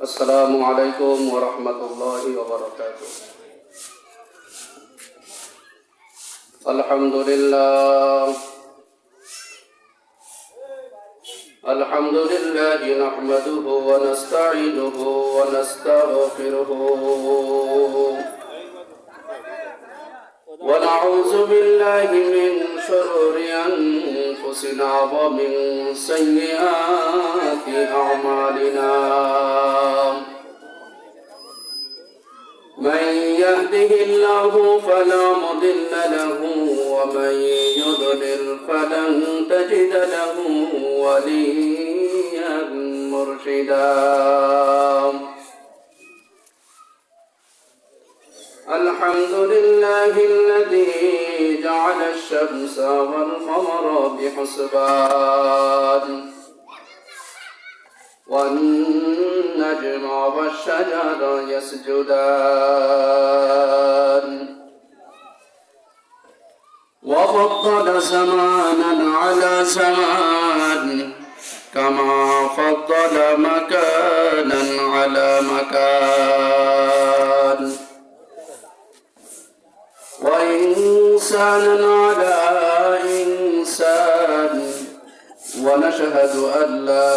السلام عليكم ورحمة الله وبركاته. الحمد لله نحمده ونستعينه ونستغفره ونعوذ بالله من شرور أنفسنا ومن سيئات أعمالنا. من يهده الله فلا مضل له ومن يضلل فلن تجد له وليا مرشدا. الحمد لله الذي جعل الشمس والقمر بحسبان والنجم والشجر يسجدان وفضل زمانا على زمان كما فضل مكانا على مكان وإنسانا على إنسان. ونشهد أن لا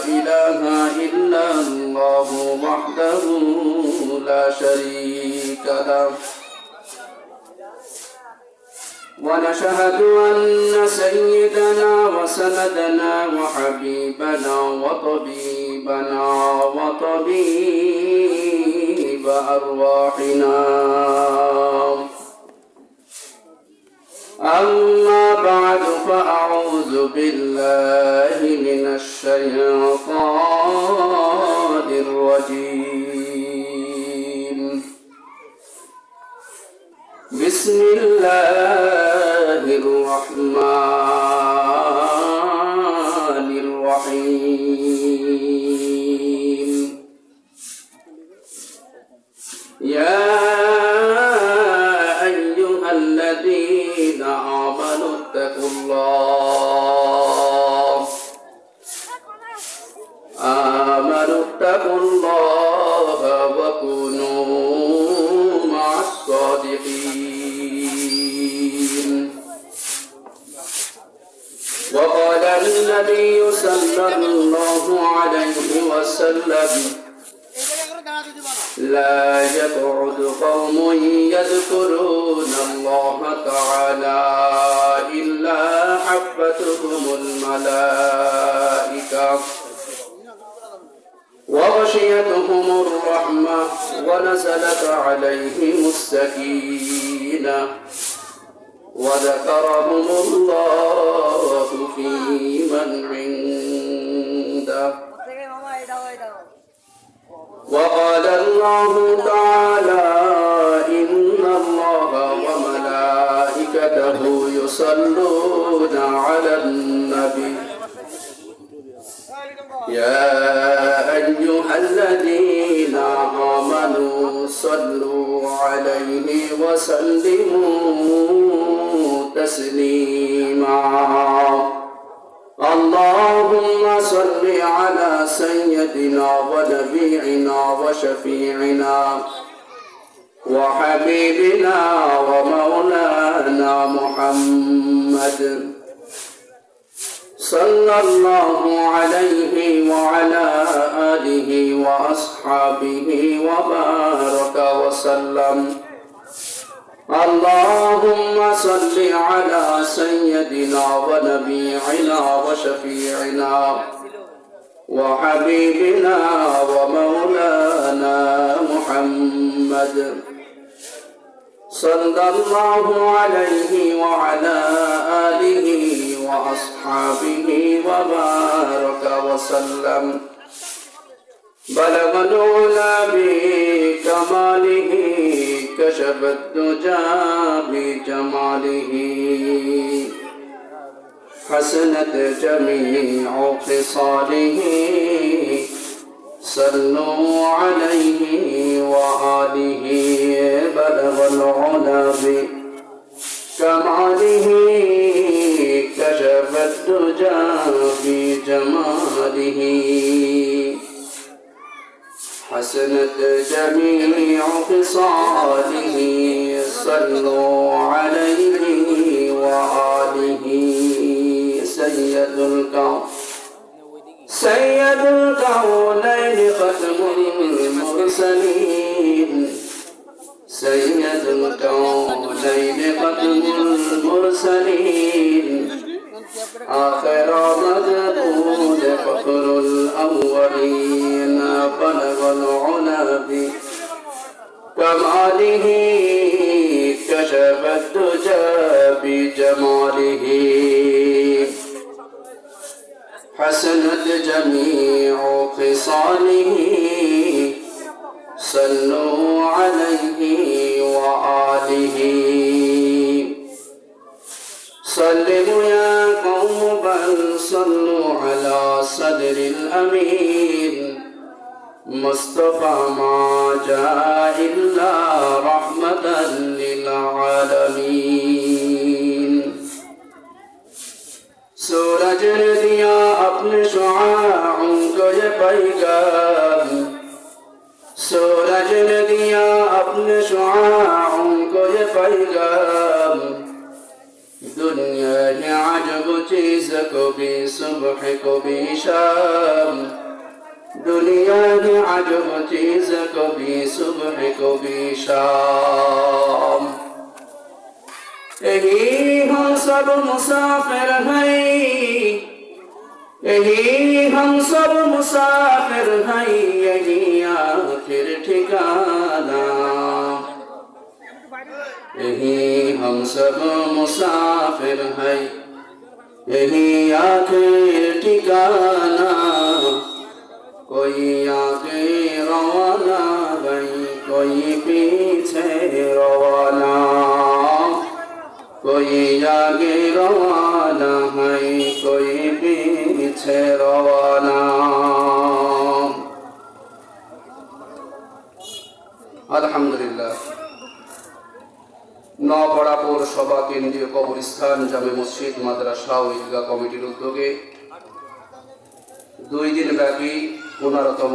إله إلا الله وحده لا شريك له. ونشهد أن سيدنا وسندنا وحبيبنا وطبيبنا وطبيب أرواحنا أما بعد فأعوذ بالله من الشيطان الرجيم. بسم الله الرحمن الرحيم. يا أيها الذين آمنوا اتقوا الله وكونوا مع الصادقين. وقال النبي صلى الله عليه وسلم لا يقعد قوم يذكرون الله تعالى إلا حفتهم الملائكة وغشيتهم الرحمة ونزلت عليهم السكينة وذكرهم الله في من عنده. وقال الله تعالى إن الله وملائكته يصلون على النبي يا أيها الذين آمنوا صلوا عليه وسلموا تسليما. اللهم صل على سيدنا ونبينا وشفيعنا وحبيبنا ومولانا محمد صلى الله عليه وعلى آله وأصحابه وبارك وسلم. اللهم صل على سيدنا ونبينا وشفيعنا وحبيبنا ومولانا محمد صلى الله عليه وعلى آله وأصحابه وبارك وسلم. بلغ العلا بكماله كشف الدجى بجماله حسنت جميع خصاله صلوا عليه وآله. بلغ العلا بكماله كشف الدجى بجماله حسنت جميع خصاله صلوا عليه وآله سيد الكونين ختم المرسلين سيد الكونين ختم المرسلين آخر مجدود فخر الأولين بلغ العلا بكماله كشف الدجى بجماله حسنت جميع خصاله صلوا عليه وآله سلموا يا قوم بل صلوا على صدر الأمين مصطفى ما جاء إلا رحمة للعالمين सूरज ने दिया अपने शुआओं को ये पैगाम सूरज ने दिया अपने शुआओं को ये पैगाम दुनिया है अजब चीज को भी सुबह को भी शाम दुनिया है अजब चीज को भी सुबह को भी शाम यही हम सब मुसाफिर हैं यही हम सब मुसाफिर हैं यही आखिर ठिकाना यही हम सब मुसाफिर हैं यही आखिर ठिकाना कोई आगे रवाना गई कोई पीछे रवाना कोई आगे रवाना है कोई पीछे रवाना আলহামদুলিল্লাহ নওপাড়া পৌরসভা কেন্দ্রীয় কবরস্থান জামে মসজিদ মাদ্রাসা ও ঈদগাহ কমিটির উদ্যোগে 2 দিন ব্যাপী 15তম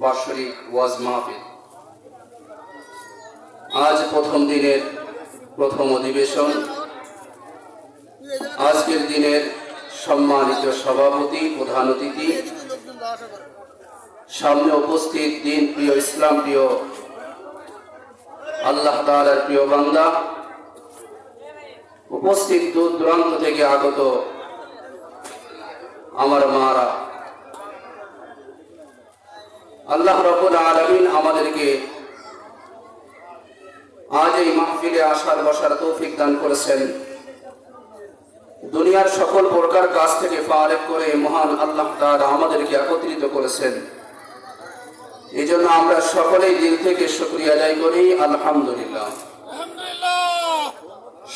বার্ষিক ওয়াজ মাহফিল আজ প্রথম দিনের প্রথম অধিবেশন আজকের দিনের সম্মানিত সভাপতি প্রধান অতিথি সামনে উপস্থিত দিন প্রিয় ইসলাম প্রিয় আল্লাহ তাআলার প্রিয় বান্দা উপস্থিত দূর দূরান্ত থেকে আগত আমার মারা আল্লাহ রাব্বুল আলামিন আমাদেরকে আজ এই মাহফিলে আসার বসার তৌফিক দান করেছেন দুনিয়ার সকল প্রকার কাজ থেকে ফারেক করে মহান আল্লাহ তাআলা আমাদেরকে একত্রিত করেছেন এজন্য আমরা সকলেই দিল থেকে শুকরিয়া আদায় করি আলহামদুলিল্লাহ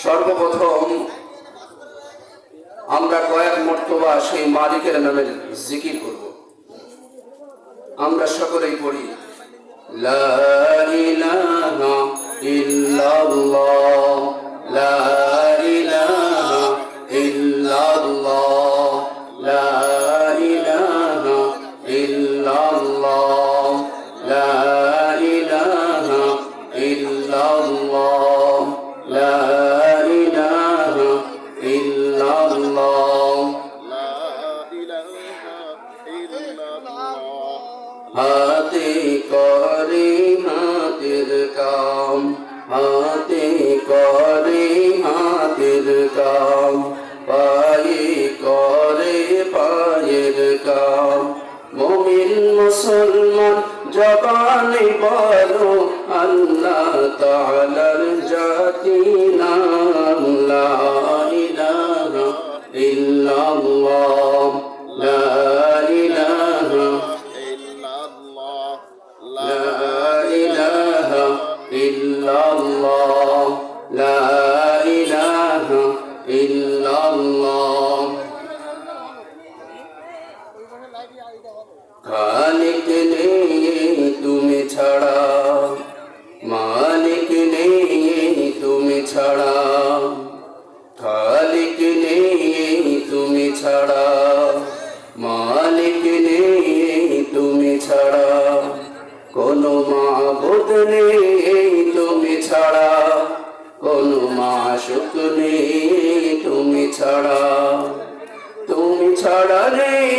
সর্বপ্রথম আমরা কয়েক মর্তবা সেই মালিকের নামের জিকির করব আমরা সকলেই পড়ি লা ইলাহা ইল্লাল্লাহ লা ইলাহা ইল্লাল্লাহ লা ইলাহা ইল্লাল্লাহ লা ইলাহা ইল্লাল্লাহ লা ইলাহা ইল্লাল্লাহ লা ইলাহা ইল্লাল্লাহ হাতে করে হাতের কাম হাতে করে হাতের কাম পায়ে করে পায়ের কাম মুমিন মুসলমান জবানে বলো আল্লাহ তাআলার জাতি নাম লা ইলাহা ইল্লাল্লাহ লা ইলাহা ইল্লাল্লাহ লা ইলাহা ইল্লাল্লাহ লা ইলাহা ইল্লাল্লাহ খালিক নেই তুমি ছাড়া মালিক নেই তুমি ছাড়া খালিক নেই তুমি ছাড়া মালিক নেই তুমি ছাড়া কোনো মাবুদ নেই তুমি ছাড়া, কোনো মাশুক নেই তুমি ছাড়া, তুমি ছাড়া নেই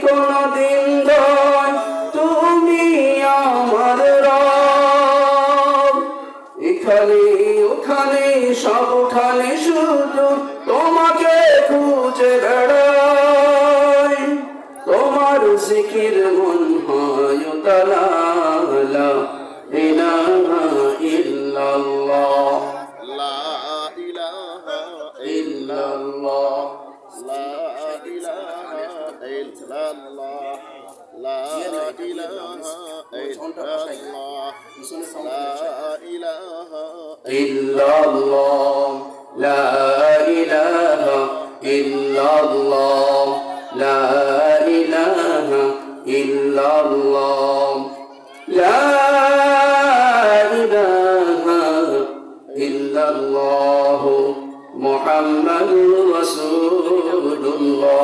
কোনো দিন দয়, তুমি আমার রব। এখানে ওখানে সবখানে শুধু তোমাকে খুঁজে বেড়াই, তোমার জিকির মন হয় তালা, লা ইলাহা ইল্লাল্লাহ, লা ইলাহা ইল্লাল্লাহ, লা ইলাহা ইল্লাল্লাহ, লা ইলাহা ইল্লাল্লাহ, লা ইলাহা ইল্লাল্লাহ, লা ইলাহা ইল্লাল্লাহ, লা ইলাহা ইল্লাল্লাহ, লা ইলাহা ইল্লাল্লাহ, মুহাম্মাদুর রাসূলুল্লাহ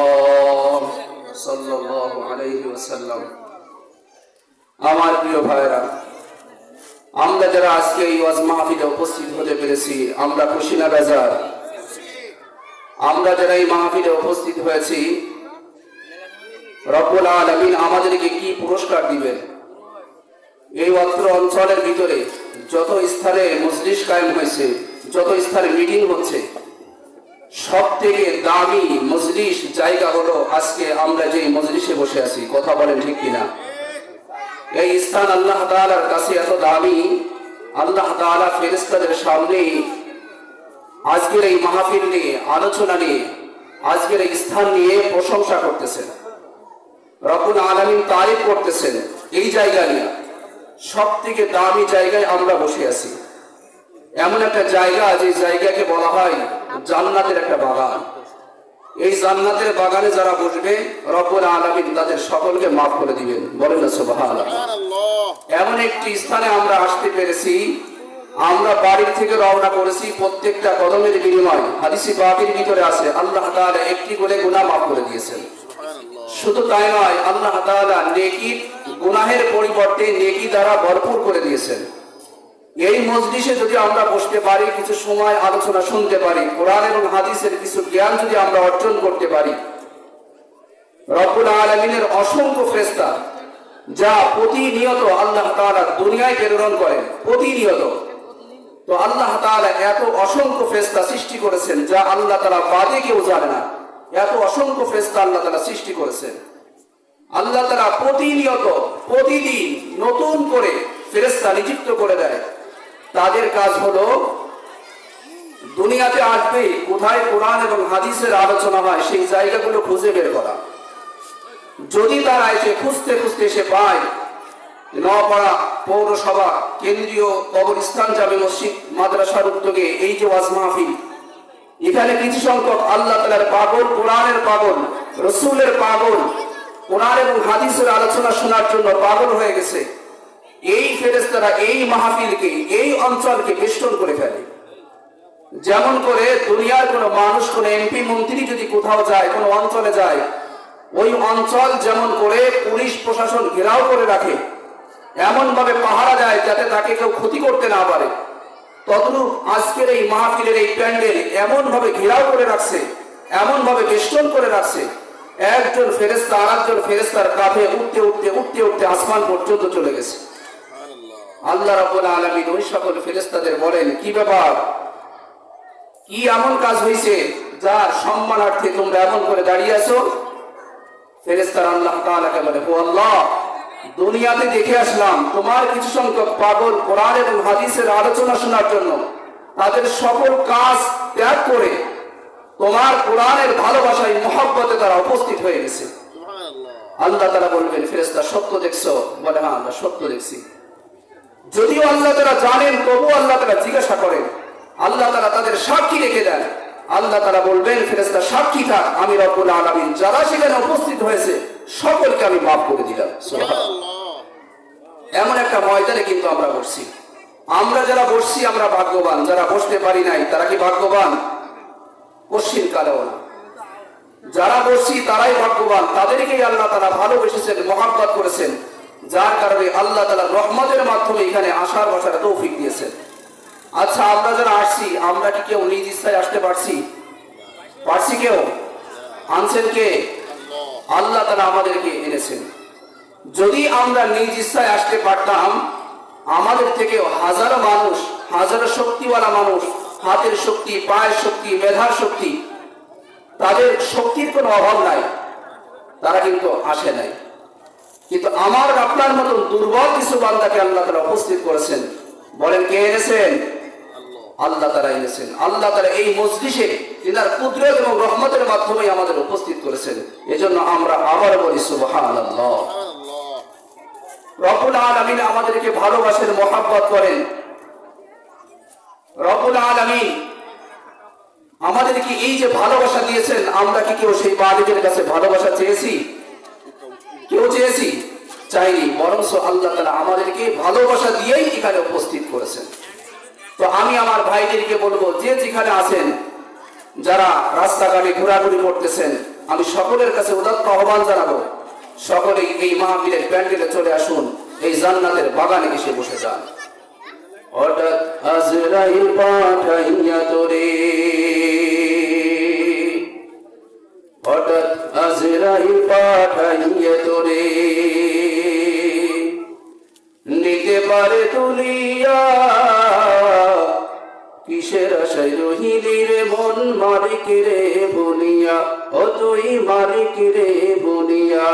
সাল্লাল্লাহু আলাইহি ওয়াসাল্লাম। আমার প্রিয় ভাইরা, আমরা যারা আজকে এই ওয়াজ মাহফিলে উপস্থিত হতে পেরেছি, আমরা খুশি না বেজার? আমরা যারা এই মাহফিলে উপস্থিত হয়েছি, রব্বুল আলামিন আমাদেরকে কি পুরস্কার দিবেন? এই অত্র অঞ্চলের ভিতরে যত স্থানে মজলিস কায়েম হয়েছে, যত স্থানে মিটিং হচ্ছে, সব থেকে দামি মজলিস জায়গা হলো আজকে আমরা যে মজলিসে বসে আছি। কথা বলেন ঠিক কিনা? এই স্থান আল্লাহ তাআলার কাছে এত দামি, আল্লাহ তাআলা ফেরেশতাদের সামনে আজকের এই মাহফিল নিয়ে, আলোচনা নিয়ে, আজকের এই স্থান নিয়ে প্রশংসা করতেছেন, রব্বুল আলামিন তারিফ করতেছেন। এই জায়গা নিয়ে সব থেকে দামি জায়গায় আমরা বসে আছি, এমন একটা জায়গা যে জায়গাকে বলা হয় জান্নাতের একটা বাগান। এই জান্নাতের বাগানে যারা বসবে, রব্বুল আলামিন তাদের সকলকে মাফ করে দিবেন। বলেন না সুবহানাল্লাহ। এমন একটি স্থানে আমরা আসতে পেরেছি, আমরা বাড়ির থেকে রওনা করেছি, প্রত্যেকটা কদমের বিনিময় হাদিসে পাকের ভিতরে আছে আল্লাহ তাআলা একটি করে গুনাহ মাফ করে দিয়েছেন। শুধু তাই নয়, আল্লাহ তাআলা নেকি গুনাহের পরিবর্তে নেকি দ্বারা ভরপুর করে দিয়েছেন। এই মজলিসে যদি আমরা বসতে পারি, কিছু সময় আলোচনা শুনতে পারি, কোরআন এবং হাদিসের কিছু জ্ঞান যদি আমরা অর্জন করতে পারি, রব্বুল আলামিনের অসংখ্য ফেরেশতা যা প্রতিনিয়ত আল্লাহ তাআলা দুনিয়ায় প্রেরণ করেন, প্রতিনিয়ত, তো আল্লাহ তাআলা এত অসংখ্য ফেরেশতা সৃষ্টি করেছেন যা আল্লাহ তাআলা বাদে কেউ জানে না। এত অসংখ্য ফেরেশতা আল্লাহ তাআলা সৃষ্টি করেছেন। আল্লাহ তাআলা প্রতিনিয়ত, প্রতিদিন নতুন করে ফেরেশতা নিযুক্ত করে দেয়। তাদের কাজ হলো দুনিয়াতে আসবে, কোথায় কোরআন এবং হাদিসের আলোচনা হয় সেই জায়গাগুলো খুঁজে বের করা। যদি তারা এসে খুঁজতে খুঁজতে এসে পায় নওপাড়া পৌরসভা কেন্দ্রীয় কবরস্থান জামে মসজিদ মাদ্রাসার উদ্যোগে এই যে ওয়াজ মাহফিল, এখানে কিছু সংখ্যক আল্লাহ তাআলার পাগল, কোরআনের পাগল, রাসূলের পাগল, কোরআন এবং হাদিসের আলোচনা শোনার জন্য পাগল হয়ে গেছে, এই ফেরেশতারা এই মাহফিলকে, এই অঞ্চলকে বেষ্টন করে ফেলে। যেমন করে দুনিয়ার কোনো মানুষ, কোনো এমপি মন্ত্রী যদি কোথাও যায়, কোনো অঞ্চলে যায়, ওই অঞ্চল যেমন করে পুলিশ প্রশাসন ঘেরাও করে রাখে, এমন ভাবে পাহারা দেয় যাতে তাকে কেউ ক্ষতি করতে না পারে, ততরূপ আজকের এই মাহফিলের এই প্যান্ডেল এমন ভাবে ঘেরাও করে রাখছে, এমন ভাবে বেষ্টন করে রাখছে, একজন ফেরেশতা আরেকজন ফেরেশতার কাঁধে উঠতে উঠতে উঠতে উঠতে আসমান পর্যন্ত চলে গেছে। আল্লাহ রাব্বুল আলামিন ওই সকল ফেরেশতাদের বলেন, কি ব্যাপার, কি এমন কাজ হয়েছে যার সম্মানার্থে তোমরা এমন করে দাঁড়িয়ে আছো? ফেরেশতারা আল্লাহ তাআলাকে বলে, ও আল্লাহ, দুনিয়াতে দেখে আসলাম তোমার কিছু সংখ্যক পাগল কোরআন এবং হাদিসের আলোচনা শোনার জন্য তাদের সকল কাজ ত্যাগ করে তোমার কোরআনের ভালোবাসায়, মহব্বতে তারা উপস্থিত হয়ে গেছে। আল্লাহ তাআলা বলবেন, ফেরেশতা সত্য দেখছো? বলে, হ্যাঁ আমরা সত্য দেখছি। যদিও আল্লাহ তাআলা জানেন, তবু আল্লাহ তাআলা জিজ্ঞাসা করেন, আল্লাহ তাআলা তাদের সাক্ষী রেখে দেন। আল্লাহ তাআলা বলবেন, ফেরেশতা সাক্ষী থাক, আমি রব্বুল আলামিন যারা সেখানে উপস্থিত হয়েছে সকলকে আমি মাফ করে দিলাম। সুবহানাল্লাহ। এমন একটা ময়দানে কিন্তু আমরা বসছি। আমরা যারা বসছি আমরা ভাগ্যবান, যারা বসতে পারি নাই তারা কি ভাগ্যবান? কোশ্চিন কালেও না। যারা বসছি তারাই ভাগ্যবান, তাদেরকেই আল্লাহ তাআলা ভালোবেসেছেন, মহব্বত করেছেন। যার কারণে আল্লাহ তাআলা রহমতের মাধ্যমে এখানে আসার বসার তৌফিক দিয়েছেন। আচ্ছা, আমরা যারা আসছি, আমরা কি কেউ নিজ ইচ্ছায় আসতে পারছি? কেউ? আনছেন কে? আল্লাহ তাআলা আমাদেরকে এনেছেন। যদি আমরা নিজ ইচ্ছায় আসতে পারতাম, আমাদের থেকেও হাজারো মানুষ, হাজারো শক্তিওয়ালা মানুষ, হাতের শক্তি, পায়ের শক্তি, মেধার শক্তি, তাদের শক্তির কোনো অভাব নাই, তারা কিন্তু আসে নাই। কিন্তু আমার আপনার মতন দুর্বল কিছু বান্দাকে আল্লাহ তাআলা উপস্থিত করেছেন। বলেন, কে এনেছেন? আল্লাহ তাআলা এনেছেন। আল্লাহ তাআলা এই মজলিসে তিনার কুদরত এবং রহমতের মাধ্যমে আমাদের উপস্থিত করেছেন। এজন্য আমরা আবার বলি সুবহানাল্লাহ। রব্বুল আলামিন আমাদেরকে ভালোবাসেন, মহব্বত করেন। রব্বুল আলামিন আমাদেরকে এই যে ভালোবাসা দিয়েছেন, আমরা কি কেউ সেই মালিকের কাছে ভালোবাসা চেয়েছি? কেউ চেয়েছি? চাইনি। বরং আল্লাহ তাআলা আমাদেরকে ভালোবাসা দিয়েই এখানে উপস্থিত করেছেন। তো আমি আমার ভাইদেরকে বলবো, যে যেখানে আছেন, যারা রাস্তাঘাটে ঘোরাঘুরি করতেছেন, আমি সকলের কাছে উদাত্ত আহ্বান জানাবো, সকলেই এই মাহফিলের প্যান্ডেলে চলে আসুন, এই জান্নাতের বাগানে এসে বসে যান। হঠাৎ আজরাইল পাঠাইয়া তোরে, হঠাৎ আজরাইল পাঠাইয়া তোরে, নিতে পারে তুলিয়া, কিসের আশায় রহিলি রে মন মালিক রে বলিয়া, ও তুই মালিক রে বলিয়া।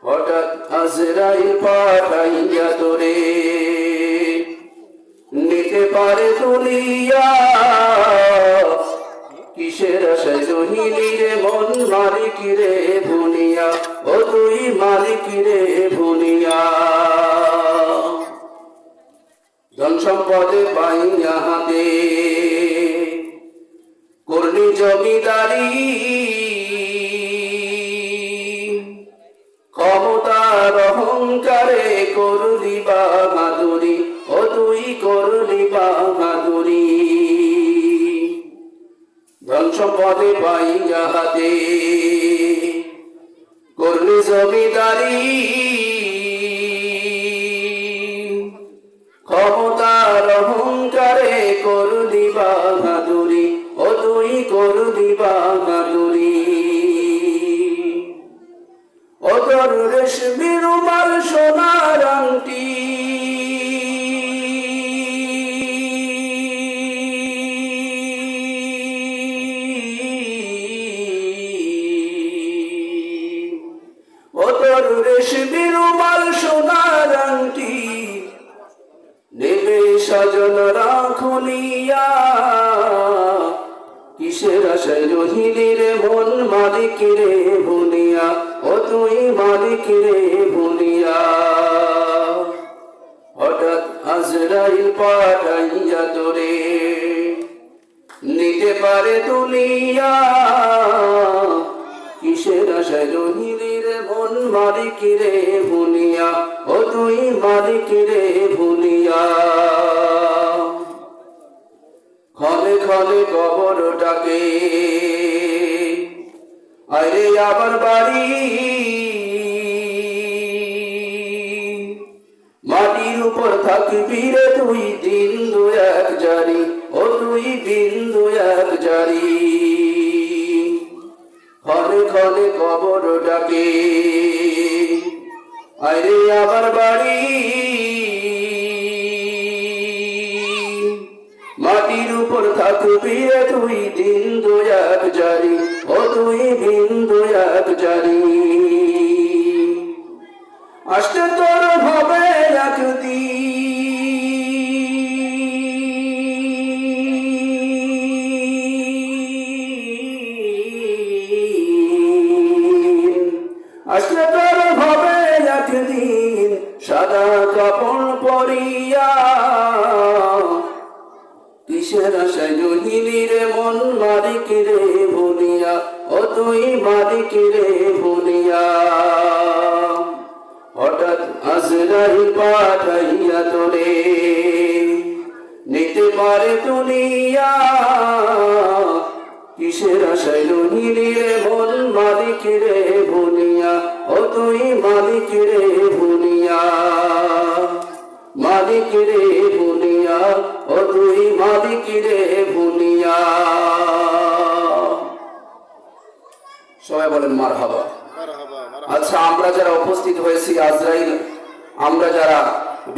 হঠাৎ আজরাইল পাঠাইয়া তোরে, নিতে পারে তুলিয়া, কিসের আশায় রহিলি রে মন মালিক রে বলিয়া, ও তুই মালিক রে বলিয়া। ধন সম্পদে পাইয়া হাতে করলি জমিদারি, ক্ষমতার অহংকারে করলি বাহাদুরি, ও তুই করলি বাহাদুরি। ধন সম্পদে পাইয়া হাতে করলি জমিদারি, ক্ষমতার অহংকারে করলি বাহাদুরি, ও তুই করলি বাহাদুরি। ও তোর রেশমি রুমাল সোনার আংটি, ও তোর রেশমি রুমাল সোনার আংটি, নেবে সজনরা খুলিয়া, কিসের আশায় রহিলি রে মন মালিক রে বলিয়া, ও তুই মালিক রে বলিয়া। হঠাৎ আজরাইল পাঠাইয়া তোরে, নিতে পারে তুলিয়া, কিসের আশায় রহিলি রে মন মালিক রে বলিয়া, ও তুই মালিক রে বলিয়া। ক্ষণে ক্ষণে কবরটাকে আরে আবার বাড়ি, মাটির উপর থাকবি রে তুই দিন দু এক জারি, ও তুই বিন্দু এক জারি। ক্ষণে ক্ষণে কবরটাকে আরে আবার বাড়ি, মাটির উপর থাকবি রে তুই দিন দু এক জারি, ও তুই বিন্দু এক জারি। আসতে তোর হবে একদিন, আসতে তোর হবে একদিন, সাদা কাপড় পরিয়া, কিসের আশায় রহিলি রে মন মালিক রে বলিয়া, ও তুই মালিক রে বলিয়া। হঠাৎ আজরাইল পাঠাইয়া তোরে, নিতে পারে তুলিয়া, কিসের আশায় রহিলি রে মন মালিক রে বলিয়া, ও তুই মালিক রে ভুলিয়া, মালিক রে ভুলিয়া, ও তুই মালিক রে ভুলিয়া। সবাই বলেন মারহাবা। মারহাবা মারহাবা। আচ্ছা, আমরা যারা উপস্থিত হয়েছি, আজরাইল, আমরা যারা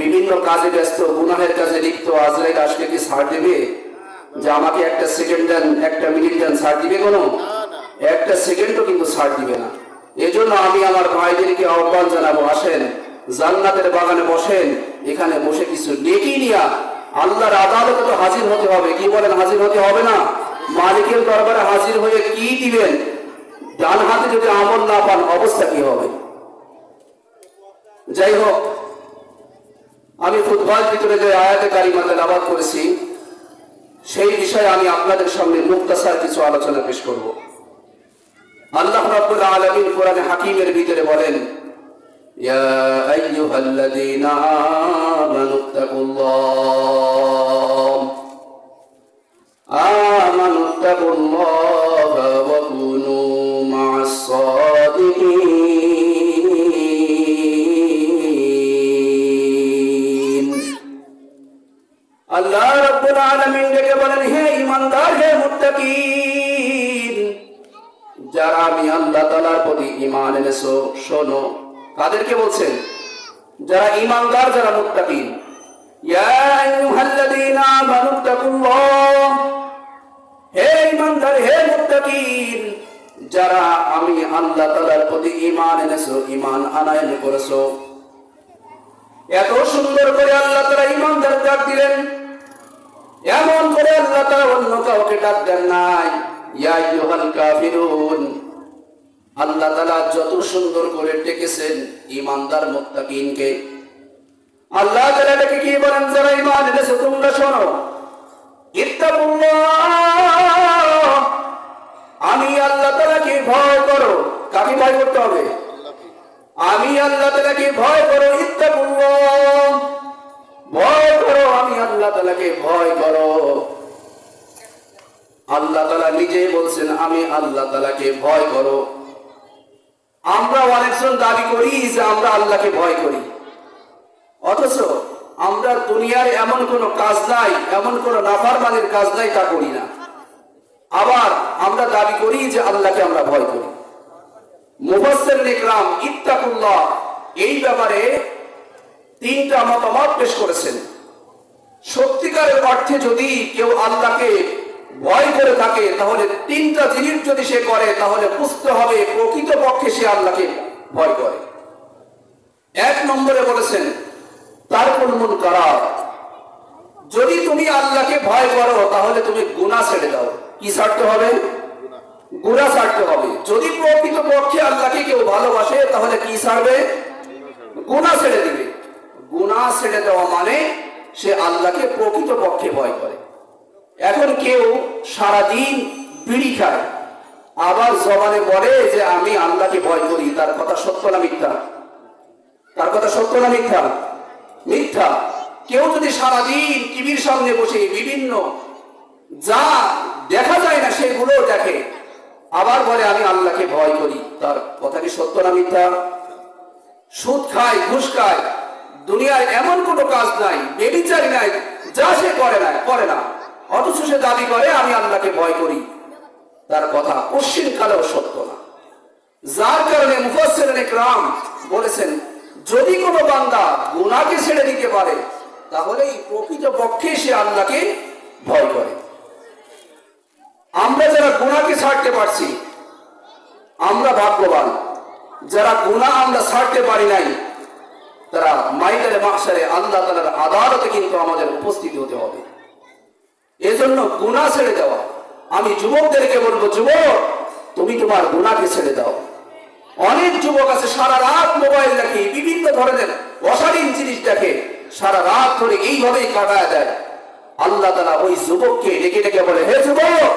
বিভিন্ন কাজে ব্যস্ত, গুনাহের কাজে লিপ্ত, আজরাইল আজকে কি ছাড় দেবে যে আমাকে একটা সেকেন্ড দেন, একটা মিনিট দেন? ছাড় দিবে কোনো? না না, একটা সেকেন্ডও কিন্তু ছাড় দিবে না। এজন্য আমি আমার ভাইদেরকে আহ্বান জানাবো, আসেন জান্নাতের বাগানে বসেন, এখানে বসে কিছু নেকি নিয়া আল্লাহর আদালতে তো হাজির হতে হবে। কি বলেন, হাজির হতে হবে না? মালিকের দরবারে হাজির হয়ে কি দিবেন? ডান হাতে যদি আমল না পান, অবস্থা কি হবে? যাই হোক, আমি ফুটবল ভিতরে যে আয়াতে কারিমা তেলাওয়াত করেছি, সেই বিষয়ে আমি আপনাদের সামনে মুক্তাসার কিছু আলোচনা পেশ করব। আল্লাহ রাব্বুল আলামিন কোরআনে হাকিমের ভিতরে বলেন, ইয়া আইয়ুহাল্লাযীনা আমানুত্তাকুল্লাহ ওয়া কুনু মা'আস সাদিকিন। আল্লাহ রাব্বুল আলামিন ডেকে বলেন, হে ঈমানদার, হে মুত্তাকিন, যারা আমি আল্লাহ তাআলার প্রতি ঈমান এনেছো, শোনো। কাদেরকে বলছেন? যারা ঈমানদার, যারা মুত্তাকিন। ইয়া আইয়ুহাল্লাযীনা আমানুত্তাকুল্লাহ, হে ঈমানদার, হে মুত্তাকিন, যারা আমি আল্লাহ তাআলার প্রতি ঈমান এনেছো, ঈমান আনয়ন করেছো। এত সুন্দর করে আল্লাহ তাআলা ঈমানদার ডাক দিলেন, এমন করে আল্লাহ তাআলা অন্য কাউকে ডাক দেন নাই। ইয়া আইয়ুহাল কাফিরুন, আল্লাহ তাআলা যত সুন্দর করে ডেকেছেন ঈমানদার মুত্তাকিনকে, আল্লাহ তাআলা ডেকে কি বলেন? যারা ঈমান এনেছো, তোমরা শোনো, ইত্তাকুল্লাহ, আমি আল্লাহ তাআলাকে ভয় করো। কাকে ভয় করতে হবে? আমি আল্লাহ তাআলাকে ভয় করো। ইত্তাকুল্লাহ, ভয় করো, আমি আল্লাহ তাআলাকে ভয় করো। আল্লাহ তাআলা নিজেই বলছেন, আমি আল্লাহ তাআলাকে ভয় করো। আমরা অনেকজন দাবি করি যে আমরা আল্লাহকে ভয় করি, অথচ আমরা দুনিয়ার এমন কোন কাজ নাই, এমন কোন নাফরমানির কাজ নাই, তা করি না। আবার আমরা দাবি করি যে আল্লাহকে আমরা ভয় করি। মুফাসসিরিন ইকরাম ইত্তাকুল্লাহ এই ব্যাপারে তিনটা মতামত পেশ করেছেন। সত্যিকারের অর্থে যদি কেউ আল্লাহকে ভয় করে থাকে, তাহলে তিনটা জিনিস যদি সে করে, তাহলে বুঝতে হবে প্রকৃতপক্ষে সে আল্লাহকে ভয় করে। এক নম্বরে বলেছেন তারকুল মুনকারাত, যদি তুমি আল্লাহকে ভয় করো, তাহলে তুমি গুনাহ ছেড়ে দাও। কি ছাড়তে হবে? গুনাহ ছাড়তে হবে। যদি প্রকৃতপক্ষে আল্লাহকে কেউ ভালোবাসে, তাহলে কি ছাড়বে? গুনাহ ছেড়ে দিবে। গুনাহ ছেড়ে দেওয়া মানে সে আল্লাহকে প্রকৃতপক্ষে ভয় করে। এখন কেউ সারাদিন বিড়ি খায়, আবার জবানে বলে যে আমি আল্লাহকে ভয় করি, তার কথা সত্য না মিথ্যা? তার কথা সত্য না মিথ্যা? মিথ্যা। কেউ যদি সারাদিন টিভির সামনে বসে বিভিন্ন যা দেখা যায় না সেগুলো দেখে, আবার বলে আমি আল্লাহকে ভয় করি, তার কথা কি সত্য না মিথ্যা? সুদ খায়, ঘুষ খায়, দুনিয়ায় এমন কোনো কাজ নাই, বেবিচারী নাই, যা সে করে না, অথচ সে দাবি করে আমি আল্লাহকে ভয় করি, তার কথা পশ্চিম কালেও সত্য না। যার কারণে মুফাসসিরিন ইকরাম বলেছেন, যদি কোনো বান্দা গুনাহকে ছেড়ে দিতে পারে, তাহলেই প্রকৃতপক্ষে সে আল্লাহকে ভয় করে। আমরা যারা গুনাহকে ছাড়তে পারছি, আমরা ভাগ্যবান। যারা গুনাহ আমরা ছাড়তে পারি নাই, তারা মাইদানে মাহশারে আল্লাহ তাআলার আদালতে কিন্তু আমাদের উপস্থিত হতে হবে। এজন্য গুনাহ ছেড়ে দেওয়া। আমি যুবকদেরকে বলবো, যুবক, তুমি তোমার গুনাহকে ছেড়ে দাও। অনেক যুবক আছে সারা রাত মোবাইল দেখে, বিভিন্ন ধরনের অশালীন জিনিস দেখে, সারা রাত ধরে এইভাবেই কাটায় দেয়। আল্লাহ তাআলা ওই যুবককে ডেকে ডেকে বলে, হে যুবক,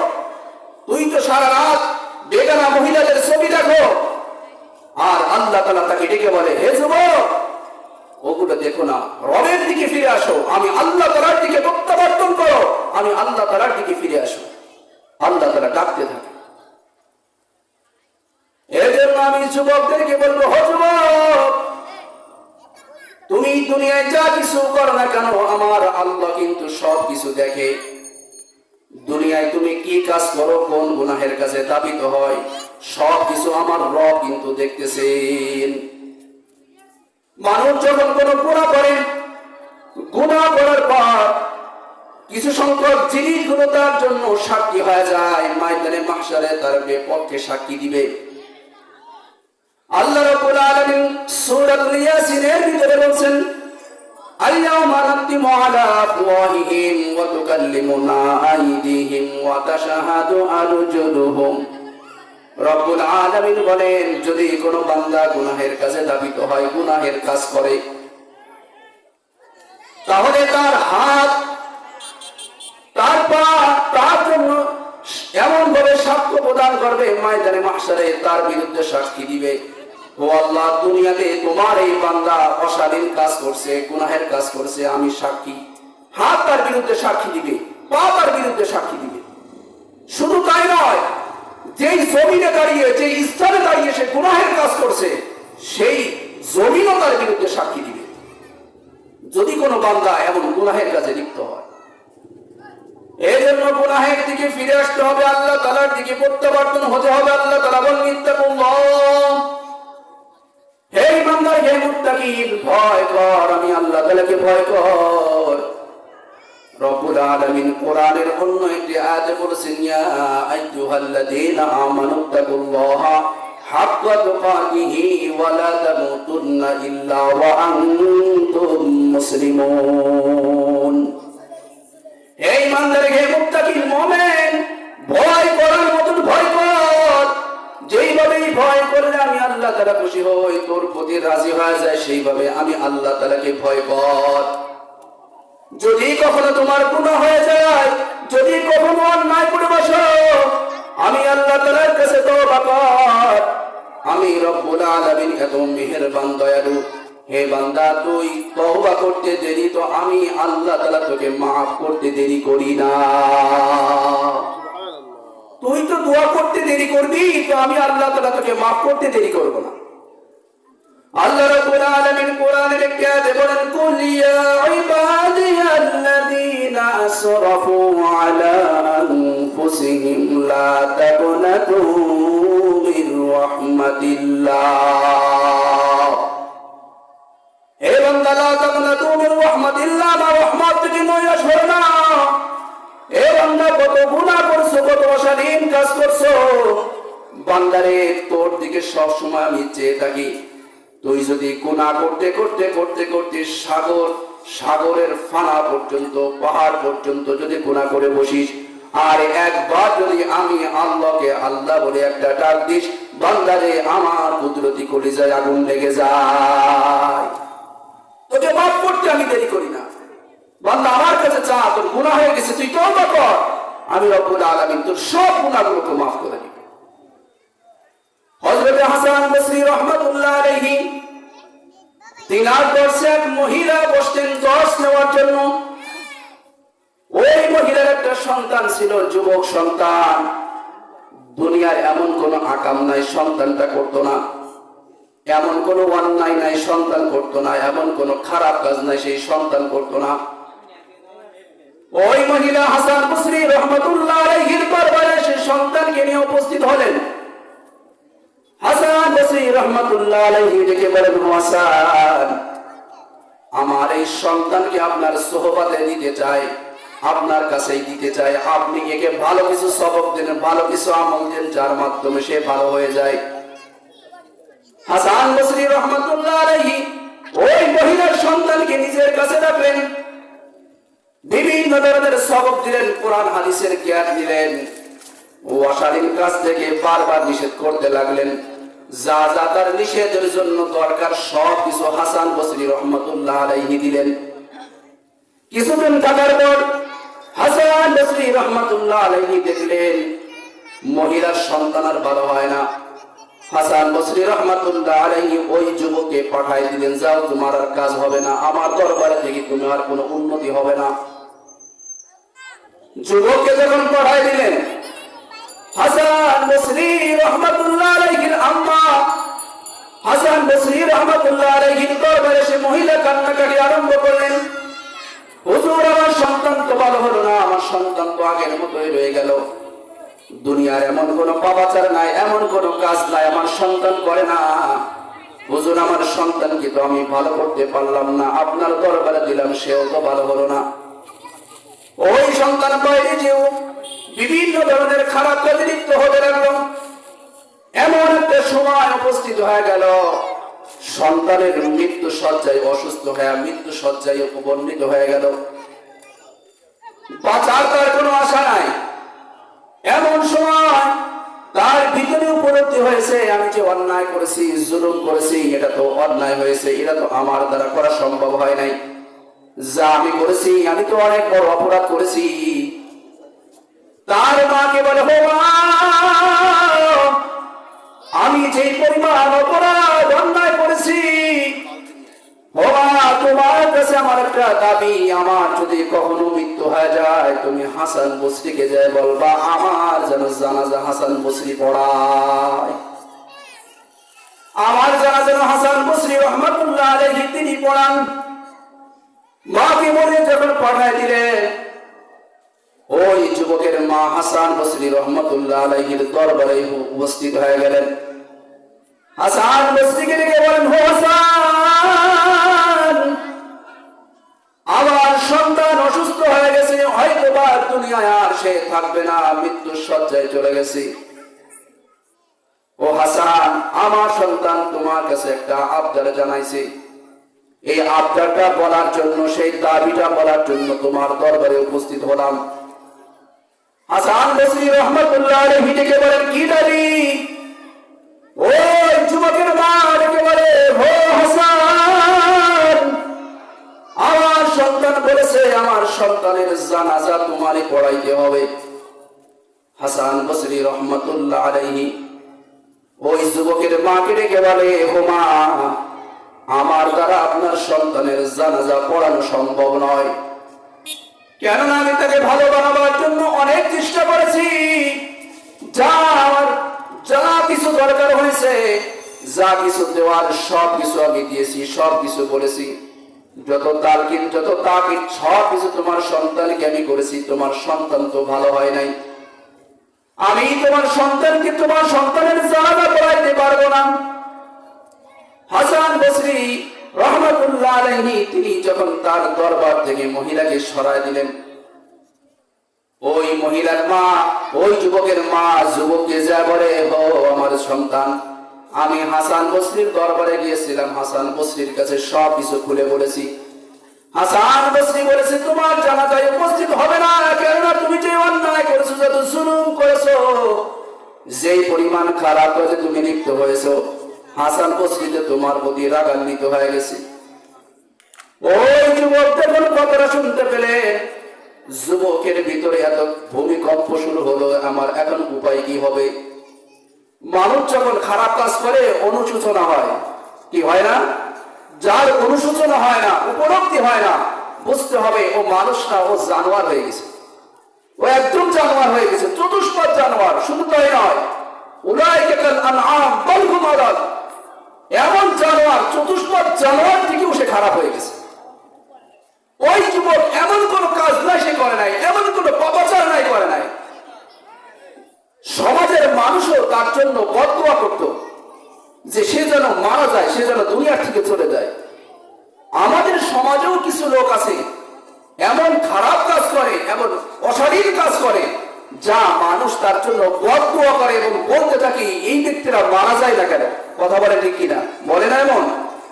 তুই তো সারা রাত বেগানা মহিলাদের ছবি দেখো। আর আল্লাহ তাআলা তাকে ডেকে বলে, হে যুবক, ওগুলো দেখো না, রবের দিকে ফিরে আসো, আমি আল্লাহ তাআলার দিকে প্রত্যাবর্তন করো, আমি আল্লাহ তাআলার দিকে ফিরে আসো। আল্লাহ তাআলা ডাকতে থাকে। এজন্য আমি যুবকদেরকে বলবো, ও যুবক, তুমি দুনিয়ায় যা কিছু করো না কেন, আমার আল্লাহ কিন্তু সব কিছু দেখে। দুনিয়ায় তুমি কি কাজ করো, কোন গুনাহের কাছে দাবিত হয়, সব কিছু আমার রব কিন্তু দেখতেছেন। মানুষ যখন কোনো গুনাহ করে, গুনাহ করার পর কিছু সংখ্যক জিনিসগুলো তার জন্য সাক্ষী হয়ে যায়, ময়দানে মাহশারে তার বিপক্ষে সাক্ষী দিবে। আল্লাহ রাব্বুল আলামিন সূরাতুল ইয়াসিনের ভিতরে বলেন, আল-ইয়াওমা নাখতিমু আলা আফওয়াহিহিম ওয়া তুকাল্লিমুনা আইদিহিম ওয়া তাশহাদু আরজুলুহুম। রব্বুল আলামিন বলেন, যদি কোনো বান্দা গুনাহের কাজে দাবিত হয়, গুনাহের কাজ করে, তাহলে তার হাত, তার পা তার জন্য এমন ভাবে সাক্ষ্য প্রদান করবে, ময়দানে মাহশারে তার বিরুদ্ধে সাক্ষী দিবে, ও আল্লাহ, দুনিয়াতে তোমার এই বান্দা অশালীন কাজ করছে, গুনাহের কাজ করছে, আমি সাক্ষী। হাত তার বিরুদ্ধে সাক্ষী দিবে, পা তার বিরুদ্ধে সাক্ষী দিবে। শুধু তাই নয়, যেই জমিনে দাঁড়িয়ে, যেই স্থানে দাঁড়িয়ে সে গুনাহের কাজ করছে, সেই জমিনও তার বিরুদ্ধে সাক্ষী দিবে, যদি কোনো বান্দা এমন গুনাহের কাজে লিপ্ত হয়। এই জন্য গুনাহের দিকে ফিরে আসতে হবে, আল্লাহ তাআলার দিকে প্রত্যাবর্তন হতে হবে। আল্লাহ তাআলা বলেন, ইত্তাকুল্লাহ, হে ইমানদার, হে মুত্তাকিন, ভয় কর, আমি আল্লাহ তাআলাকে ভয় কর। রব্বুল আলামিন কোরআনের অন্য একটি আয়াতে বলেছেন, ইয়া আইয়ুহাল্লাযীনা আমানুত্তাকুল্লাহা হাক্কা তুকাতিহি ওয়া লা তামুতুন্না ইল্লা ওয়া আনতুম মুসলিমুন। হে ইমানদার, হে মুত্তাকিন মুমিন, ভয় করার মতন ভয় কর, যেইভাবে ভয় করলে আমি আল্লাহ তাআলা খুশি হই, তোর প্রতি রাজি হয়ে যায়, সেইভাবে আমি আল্লাহ তাআলাকে ভয় কর। যদি কখনো তোমার গুনাহ হয়ে যায়, যদি কখনো অন্যায় করে বসো, আমি আল্লাহ তাআলার কাছে তওবা কর। আমি রব্বুল আলামিন এত মেহেরবান দয়ালু। হে বান্দা, তুই তওবা করতে দেরি তো আমি আল্লাহ তাআলা তোকে maaf করতে দেরি করি না। তুই তো দোয়া করতে দেরি করবি, তো আমি আল্লাহ তাআলা তোকে maaf করতে দেরি করব না। আল্লাহ রাব্বুল আলামিন কোরআনের একটি আয়াতে বলেন, কুল ইয়া ইবাদিয়াল্লাযীনা আসরাফু আলা আনফুসিহিম লা তাকনাতু মির রাহমাতিল্লাহ। হে বান্দা, লা তাকনাতু মির রাহমাতিল্লাহ, আমার রহমত থেকে নৈরাশ হও না। হে বান্দা, কত গুনাহ করছো, কত অশালীন কাজ করছো, বান্দারে তোর দিকে সব সময় আমি চেয়ে থাকি। তুই যদি গুনাহ করতে করতে করতে করতে সাগরের ফানা পর্যন্ত, পাহাড় পর্যন্ত যদি গুনাহ করে বসিস, আর একবার যদি আমি আল্লাহকে আল্লাহ বলে একটা ডাক দিস, বান্দারে আমার কুদরতি কলিজায় আগুন লেগে যায়। তোকে মাফ করতে আমি দেরি করি না। বান্দা আমার কাছে চা, তোর গুনাহ হয়ে গেছে, তুই তওবা কর, আমি রব্বুল আলামিন তোর সব গুনাহগুলোকে মাফ করে দিব। হযরত হাসান বসরি রাহমাতুল্লাহ আলাইহি, তিনার দর্শে এক মহিলা বসতেন দর্শ নেওয়ার জন্য। ওই মহিলার একটা সন্তান ছিল, যুবক সন্তান। দুনিয়ার এমন কোন আকাম নাই সন্তানটা করতো না, এমন কোন অন্যায় নাই সন্তান করতো না, এমন কোন খারাপ কাজ নাই সেই সন্তান করতো না। ওই মহিলা হাসান বসরি রাহমাতুল্লাহ আলাইহির দরবারে সে সন্তানকে নিয়ে উপস্থিত হলেন। হাসান বসরি রাহমাতুল্লাহ আলাইহি ডেকে বলেন, হাসান, আমার এই সন্তানকে আপনার সোহবতে দিতে চাই, আপনার কাছেই দিতে চাই। আপনি একে ভালো কিছু সবক দেন, ভালো কিছু আমল দেন, যার মাধ্যমে সে ভালো হয়ে যায়। হাসান বসরি রাহমাতুল্লাহ আলাইহি ওই মহিলার সন্তানকে নিজের কাছে ডাকলেন, বিভিন্ন ধরনের সবক দিলেন, কোরআন হাদিসের জ্ঞান দিলেন, ও অশালীন কাজ থেকে বারবার নিষেধ করতে লাগলেন। যা যা তার নিষেধের জন্য দরকার সব কিছু হাসান বসরি রাহমাতুল্লাহ আলাইহি দিলেন। কিছুদিন থাকার পর হাসান বসরি রাহমাতুল্লাহ আলাইহি দেখলেন মহিলার সন্তান আর ভালো হয় না। হাসান বসরি রাহমাতুল্লাহ আলাইহি ওই যুবককে পাঠাই দিলেন, যাও, তোমার আর কাজ হবে না, আমার দরবারে থেকে তুমি আর কোনো উন্নতি হবে না। যুবককে যখন পাঠাই দিলেন, হাসান বসরি রহমাতুল্লাহ আলাইহির আম্মা হাসান বসরি রহমাতুল্লাহ আলাইহির দরবারে সে মহিলা কান্নাকাটি আরম্ভ করলেন, হুজুর আমার সন্তান তো ভালো হলো না, আমার সন্তান তো আগের মতোই রয়ে গেল। দুনিয়ার এমন কোন পাপাচার নাই, এমন কোন কাজ নাই আমার সন্তান করে না। হুজুর আমার সন্তানকে তো আমি ভালো করতে পারলাম না, আপনার দরবারে দিলাম সেও তো ভালো হলো না। ওই সন্তান বাইরে যেও বিভিন্ন ধরনের খারাপ কাজে লিপ্ত হতে লাগলো। এমন একটা সময় উপস্থিত হয়ে গেল, সন্তানের মৃত্যু শয্যায় অসুস্থ হয়ে মৃত্যু শয্যায় উপনীত হয়ে গেল। বাঁচার তার কোনো আশা নাই। এমন সময় তার ভিতরে উপলব্ধি হয়েছে, আমি যে অন্যায় করেছি, জুলুম করেছি, এটা তো অন্যায় হয়েছে, এটা তো আমার দ্বারা করা সম্ভব হয় নাই। যা আমি করেছি, আমি তো অনেক বড় অপরাধ করেছি। তার মাকে বলে, হো মা, আমি যে পরিমাণ অপরাধ অন্যায় করেছি, ও মা, তোমার কাছে আমার একটা দাবি, আমার যদি কখনো মৃত্যু হয়ে যায়, তুমি হাসান বসরিকে যায় বলবা আমার যেন জানাজা হাসান বসরি পড়ায়। আমার জানাজা হাসান বসরি রহমাতুল্লাহ আলাইহি তিনি পড়ান। মাকে বলে যখন পাঠায় দিলেন, ওই যুবকের মা হাসান বসরি রহমাতুল্লাহ আলাইহির দরবারে উপস্থিত হয়ে গেলেন। হাসান বসরিকে ডেকে বলেন, হো হাসান, আমার সন্তান অসুস্থ হয়ে গেছে, হয়তো বা দুনিয়ায় আর সে থাকবে না, মৃত্যুর শয্যায় চলে গেছে। ও হাসান, আমার সন্তান তোমার কাছে একটা আবদার জানাইছে, এই আবদারটা বলার জন্য, সেই দাবিটা বলার জন্য তোমার দরবারে উপস্থিত হলাম। হাসান বসরি রহমাতুল্লাহ আলাইহি ডেকে বলেন, কি দাবি? ওই যুবকের মা ডেকে বলে, হো হাসান, আমার সন্তান বলেছে আমার সন্তানের জানাজা তোমারই পড়াইতে হবে। হাসান বসরি রহমাতুল্লাহ আলাইহি ওই যুবকের মাকে ডেকে বলে, হো মা, আমার দ্বারা আপনার সন্তানের জানাজা পড়ানো সম্ভব নয়, কেননা আমি তাকে ভালো বানাবার জন্য অনেক চেষ্টা করেছি। যা কিছু দরকার হয়েছে, যা কিছু দেওয়ার সব কিছু আমি দিয়েছি, সব কিছু বলেছি, যত তালকিন যত তাকিদ সব কিছু তোমার সন্তানকে আমি করেছি, তোমার সন্তান তো ভালো হয় নাই। আমি তোমার সন্তানকে তোমার সন্তানের জানাজা পড়াইতে পারবো না। হাসান বসরি রহমাতুল্লাহ আলাইহি তিনি যখন তার দরবার থেকে মহিলাকে সরায় দিলেন, ওই মহিলার মা, ওই যুবকের মা যুবককে যা বলে, ও আমার সন্তান, আমি হাসান বসরির দরবারে গিয়েছিলাম, হাসান বসরির কাছে সব কিছু খুলে বলেছি। হাসান বসরি বলেছে তোমার জানাজায় উপস্থিত হবে না, কেননা তুমি যে অন্যায় করেছো, যত জুলুম করেছো, যেই পরিমাণ খারাপ কাজে তুমি লিপ্ত হয়েছো, হাসান বসরিতে তোমার প্রতি রাগান্বিত হয়ে গেছে। ওই যুবক যখন কথাটা শুনতে পেলে, যুবকের ভিতরে এত ভূমিকম্প শুরু হলো, আমার এখন উপায় কি হবে? মানুষ যখন খারাপ কাজ করে অনুশোচনা হয়, কি হয় না? যার অনুশোচনা হয় না, উপলব্ধি হয় না, বুঝতে হবে ও মানুষটা, ও জানোয়ার হয়ে গেছে, ও একদম জানোয়ার হয়ে গেছে, চতুষ্পদ জানোয়ার। শুধু তাই নয়, উলাইকা কাল আনআম বাল হুম আদাল, এমন জানোয়ার, চতুষ্পদ জানোয়ার থেকেও সে খারাপ হয়ে গেছে। ওই যুবক এমন কোন কাজ নাই সে করে নাই, এমন কোন পাপাচার নাই করে নাই। সমাজের মানুষও তার জন্য বদদুয়া করত যে সে যেন মারা যায়, সে যেন দুনিয়ার থেকে চলে যায়। আমাদের সমাজেও কিছু লোক আছে এমন খারাপ কাজ করে, এমন অশালীন কাজ করে, যা মানুষ তার জন্য বদদুয়া করে এবং বলতে থাকে এই ব্যক্তিরা মারা যায় না কেন। কথা বলে ঠিক কিনা? বলে না এমন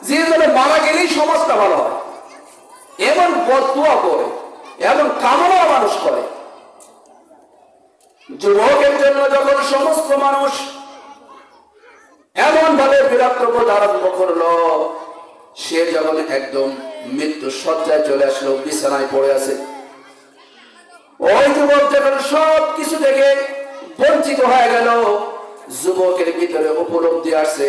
যে যেন মারা গেলেই সমাজটা ভালো হয়, এমন বদদুয়া করে, এমন কামনা মানুষ করে। যুবকের জন্য যখন সমস্ত মানুষ এমন ভাবে বিরক্ত বোধ আরম্ভ করলো, সে যখন একদম মৃত্যু শয্যায় চলে আসলো, বিছানায় পড়ে আছে, ওই যুবক যখন সব কিছু থেকে বঞ্চিত হয়ে গেল, যুবকের ভিতরে উপলব্ধি আসছে।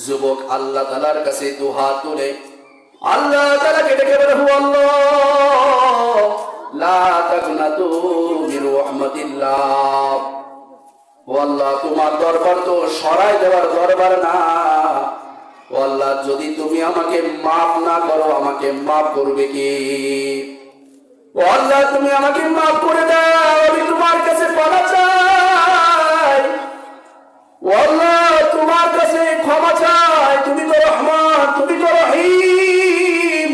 যুবক আল্লাহ তাআলার কাছে দুহাত তুলে আল্লাহ তাআলাকে ডেকে বলে, হু আল্লাহ লা তাকনাতু মির রাহমাতিল্লাহ, ও আল্লাহ, তোমার দরবার তো সরাই দেওয়ার দরবার না। ও আল্লাহ, যদি তুমি আমাকে মাফ না করো, আমাকে মাফ করবে কি? ও আল্লাহ, তুমি আমাকে মাফ করে দাও, আমি তোমার কাছে পানা চাই। ও আল্লাহ, তোমার কাছে ক্ষমা চাই। তুমি তো রহমান, তুমি তো রহিম,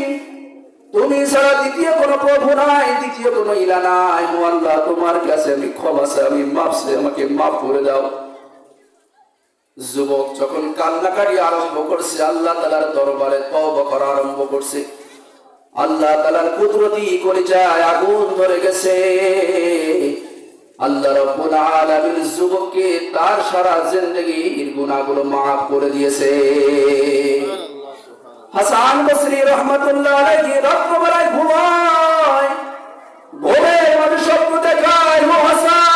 তুমি ছাড়া দ্বিতীয় কোনো প্রভু নাই, দ্বিতীয় কোনো ইলা নাই। ও আল্লাহ, তোমার কাছে আমি ক্ষমা চাই, আমি মাফ চাই, আমাকে মাফ করে দাও। যুবক যখন কান্নাকাটি আরম্ভ করছে, আল্লাহ তাআলার দরবারে তওবা করা আরম্ভ করছে, আল্লাহ তাআলার কুদরতি কলিজায় আগুন ধরে গেছে। আল্লাহ রাব্বুল আলামিন যুবককে তার সারা জিন্দেগীর গুনাহগুলো মাফ করে দিয়েছে। হাসান বসরি রহমাতুল্লাহ আলাইহি রাত্রিবেলায় ঘুমায়, ঘুমের মাঝে স্বপ্ন দেখায়, ও হাসান,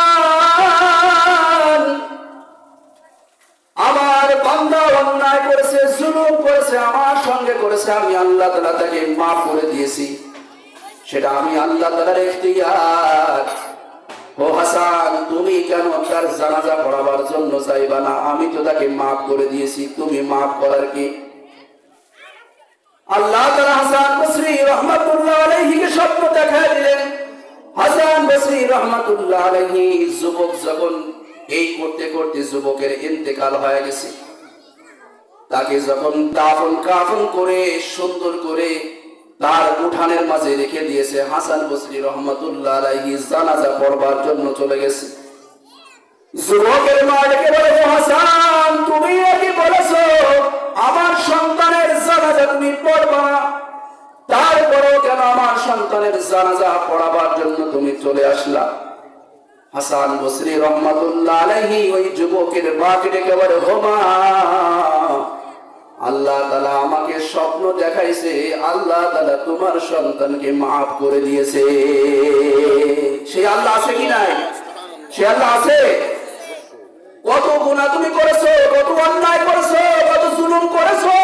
আমার বান্দা অন্যায় করেছে, জুলুম করেছে, আমার সঙ্গে করেছে, আমি আল্লাহ তাআলা তাকে মাফ করে দিয়েছি। সেটা আমি আল্লাহ তাআলার ইখতিয়ার। ও হাসান, তুমি কেন তার জানাজা পড়াবার জন্য চাইবা না? আমি তো তাকে মাফ করে দিয়েছি, তুমি মাফ করার কি? আল্লাহ তাআলা হাসান বসরি রহমাতুল্লাহ আলাইহিকে স্বপ্ন দেখায় দিলেন। হাসান বসরি রহমাতুল্লাহ আলাইহি যুবক যখন এই করতে করতে যুবকের ইন্তেকাল হয়ে গেছে, তাকে যখন দাফন কাফন করে সুন্দর করে তার উঠানের মাঝে রেখে দিয়েছে, হাসান বসরি রহমাতুল্লাহ আলাইহি জানাজা পড়বার জন্য চলে গেছে। যুবকের মা ডেকে বলে, ও হাসান, তুমি কি বলেছো আমার সন্তানের জানাজা তুমি পড়বা না? তারপরেও কেন আমার সন্তানের জানাজা পড়াবার জন্য তুমি চলে আসলা? হাসান বসরি রহমাতুল্লাহ আলাইহি ওই যুবকের মাকে ডেকে বলে, ও মা, আল্লাহ তাআলা আমাকে স্বপ্ন দেখাইছে, আল্লাহ তাআলা তোমার সন্তানকে মাফ করে দিয়েছে। সে আল্লাহ আছে কি নাই? সে আল্লাহ আছে। কত গুনাহ তুমি করেছো, কত অন্যায় করেছো, কত জুলুম করেছো,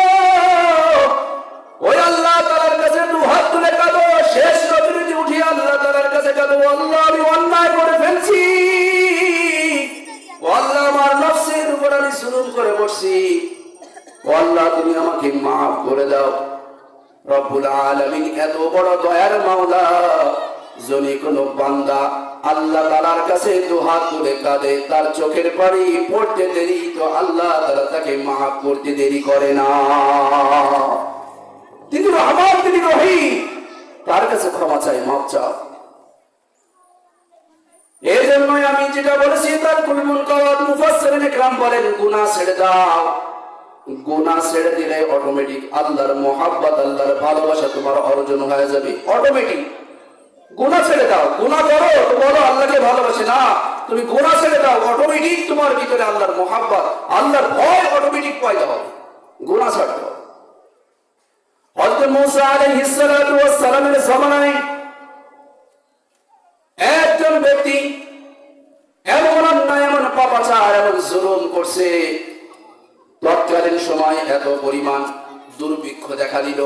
ওই আল্লাহ তাআলার কাছে দুহাত তুলে কাঁদো, শেষ রাত্রিতে উঠে আল্লাহ তাআলার কাছে কাঁদো, আল্লাহ আমি অন্যায় করে ফেলছি, আল্লাহ আমার নফসের উপর আমি জুলুম করে বসছি, আল্লাহ তুমি আমাকে মাফ করে দাও। রব্বুল আলামিন এত বড় দয়ার মাওলা, যদি কোনো বান্দা আল্লাহ তাআলার কাছে দুহাত তুলে কাঁদে, তার চোখের পানি পড়তে দেরি তো আল্লাহ তাআলা তাকে মাফ করতে দেরি করে না। তিনি রহমান, তিনি রহিম, তার কাছে ক্ষমা চাই, মাফ চাও। এই জন্যই আমি যেটা বলেছি, তার কুলমুল কাওয়াদ মুফাসসিরিন ইকরাম বলেন, গুনাহ ছেড়ে দাও। গুনাহ ছেড়ে দিলে অটোমেটিক আল্লাহর মহব্বত, আল্লাহর ভালোবাসা তোমার অর্জন হয়ে যাবে অটোমেটিক। গুনাহ ছেড়ে দাও, গুনাহ করো তো বলো আল্লাহকে ভালোবাসে না, তুমি গুনাহ ছেড়ে দাও, অটোমেটিক তোমার ভিতরে আল্লাহর মহব্বত, আল্লাহর ভয় অটোমেটিক পয়দা হবে। গুনাহ ছাড়তে হবে। হযরত মুসা আলাইহিস সালাতু ওয়াস সালামের জামানায় একজন ব্যক্তি এমন অন্যায়, এমন পাপাচার, এমন জুলুম করছে, তৎকালীন সময় এত পরিমাণ দুর্ভিক্ষ দেখা দিল,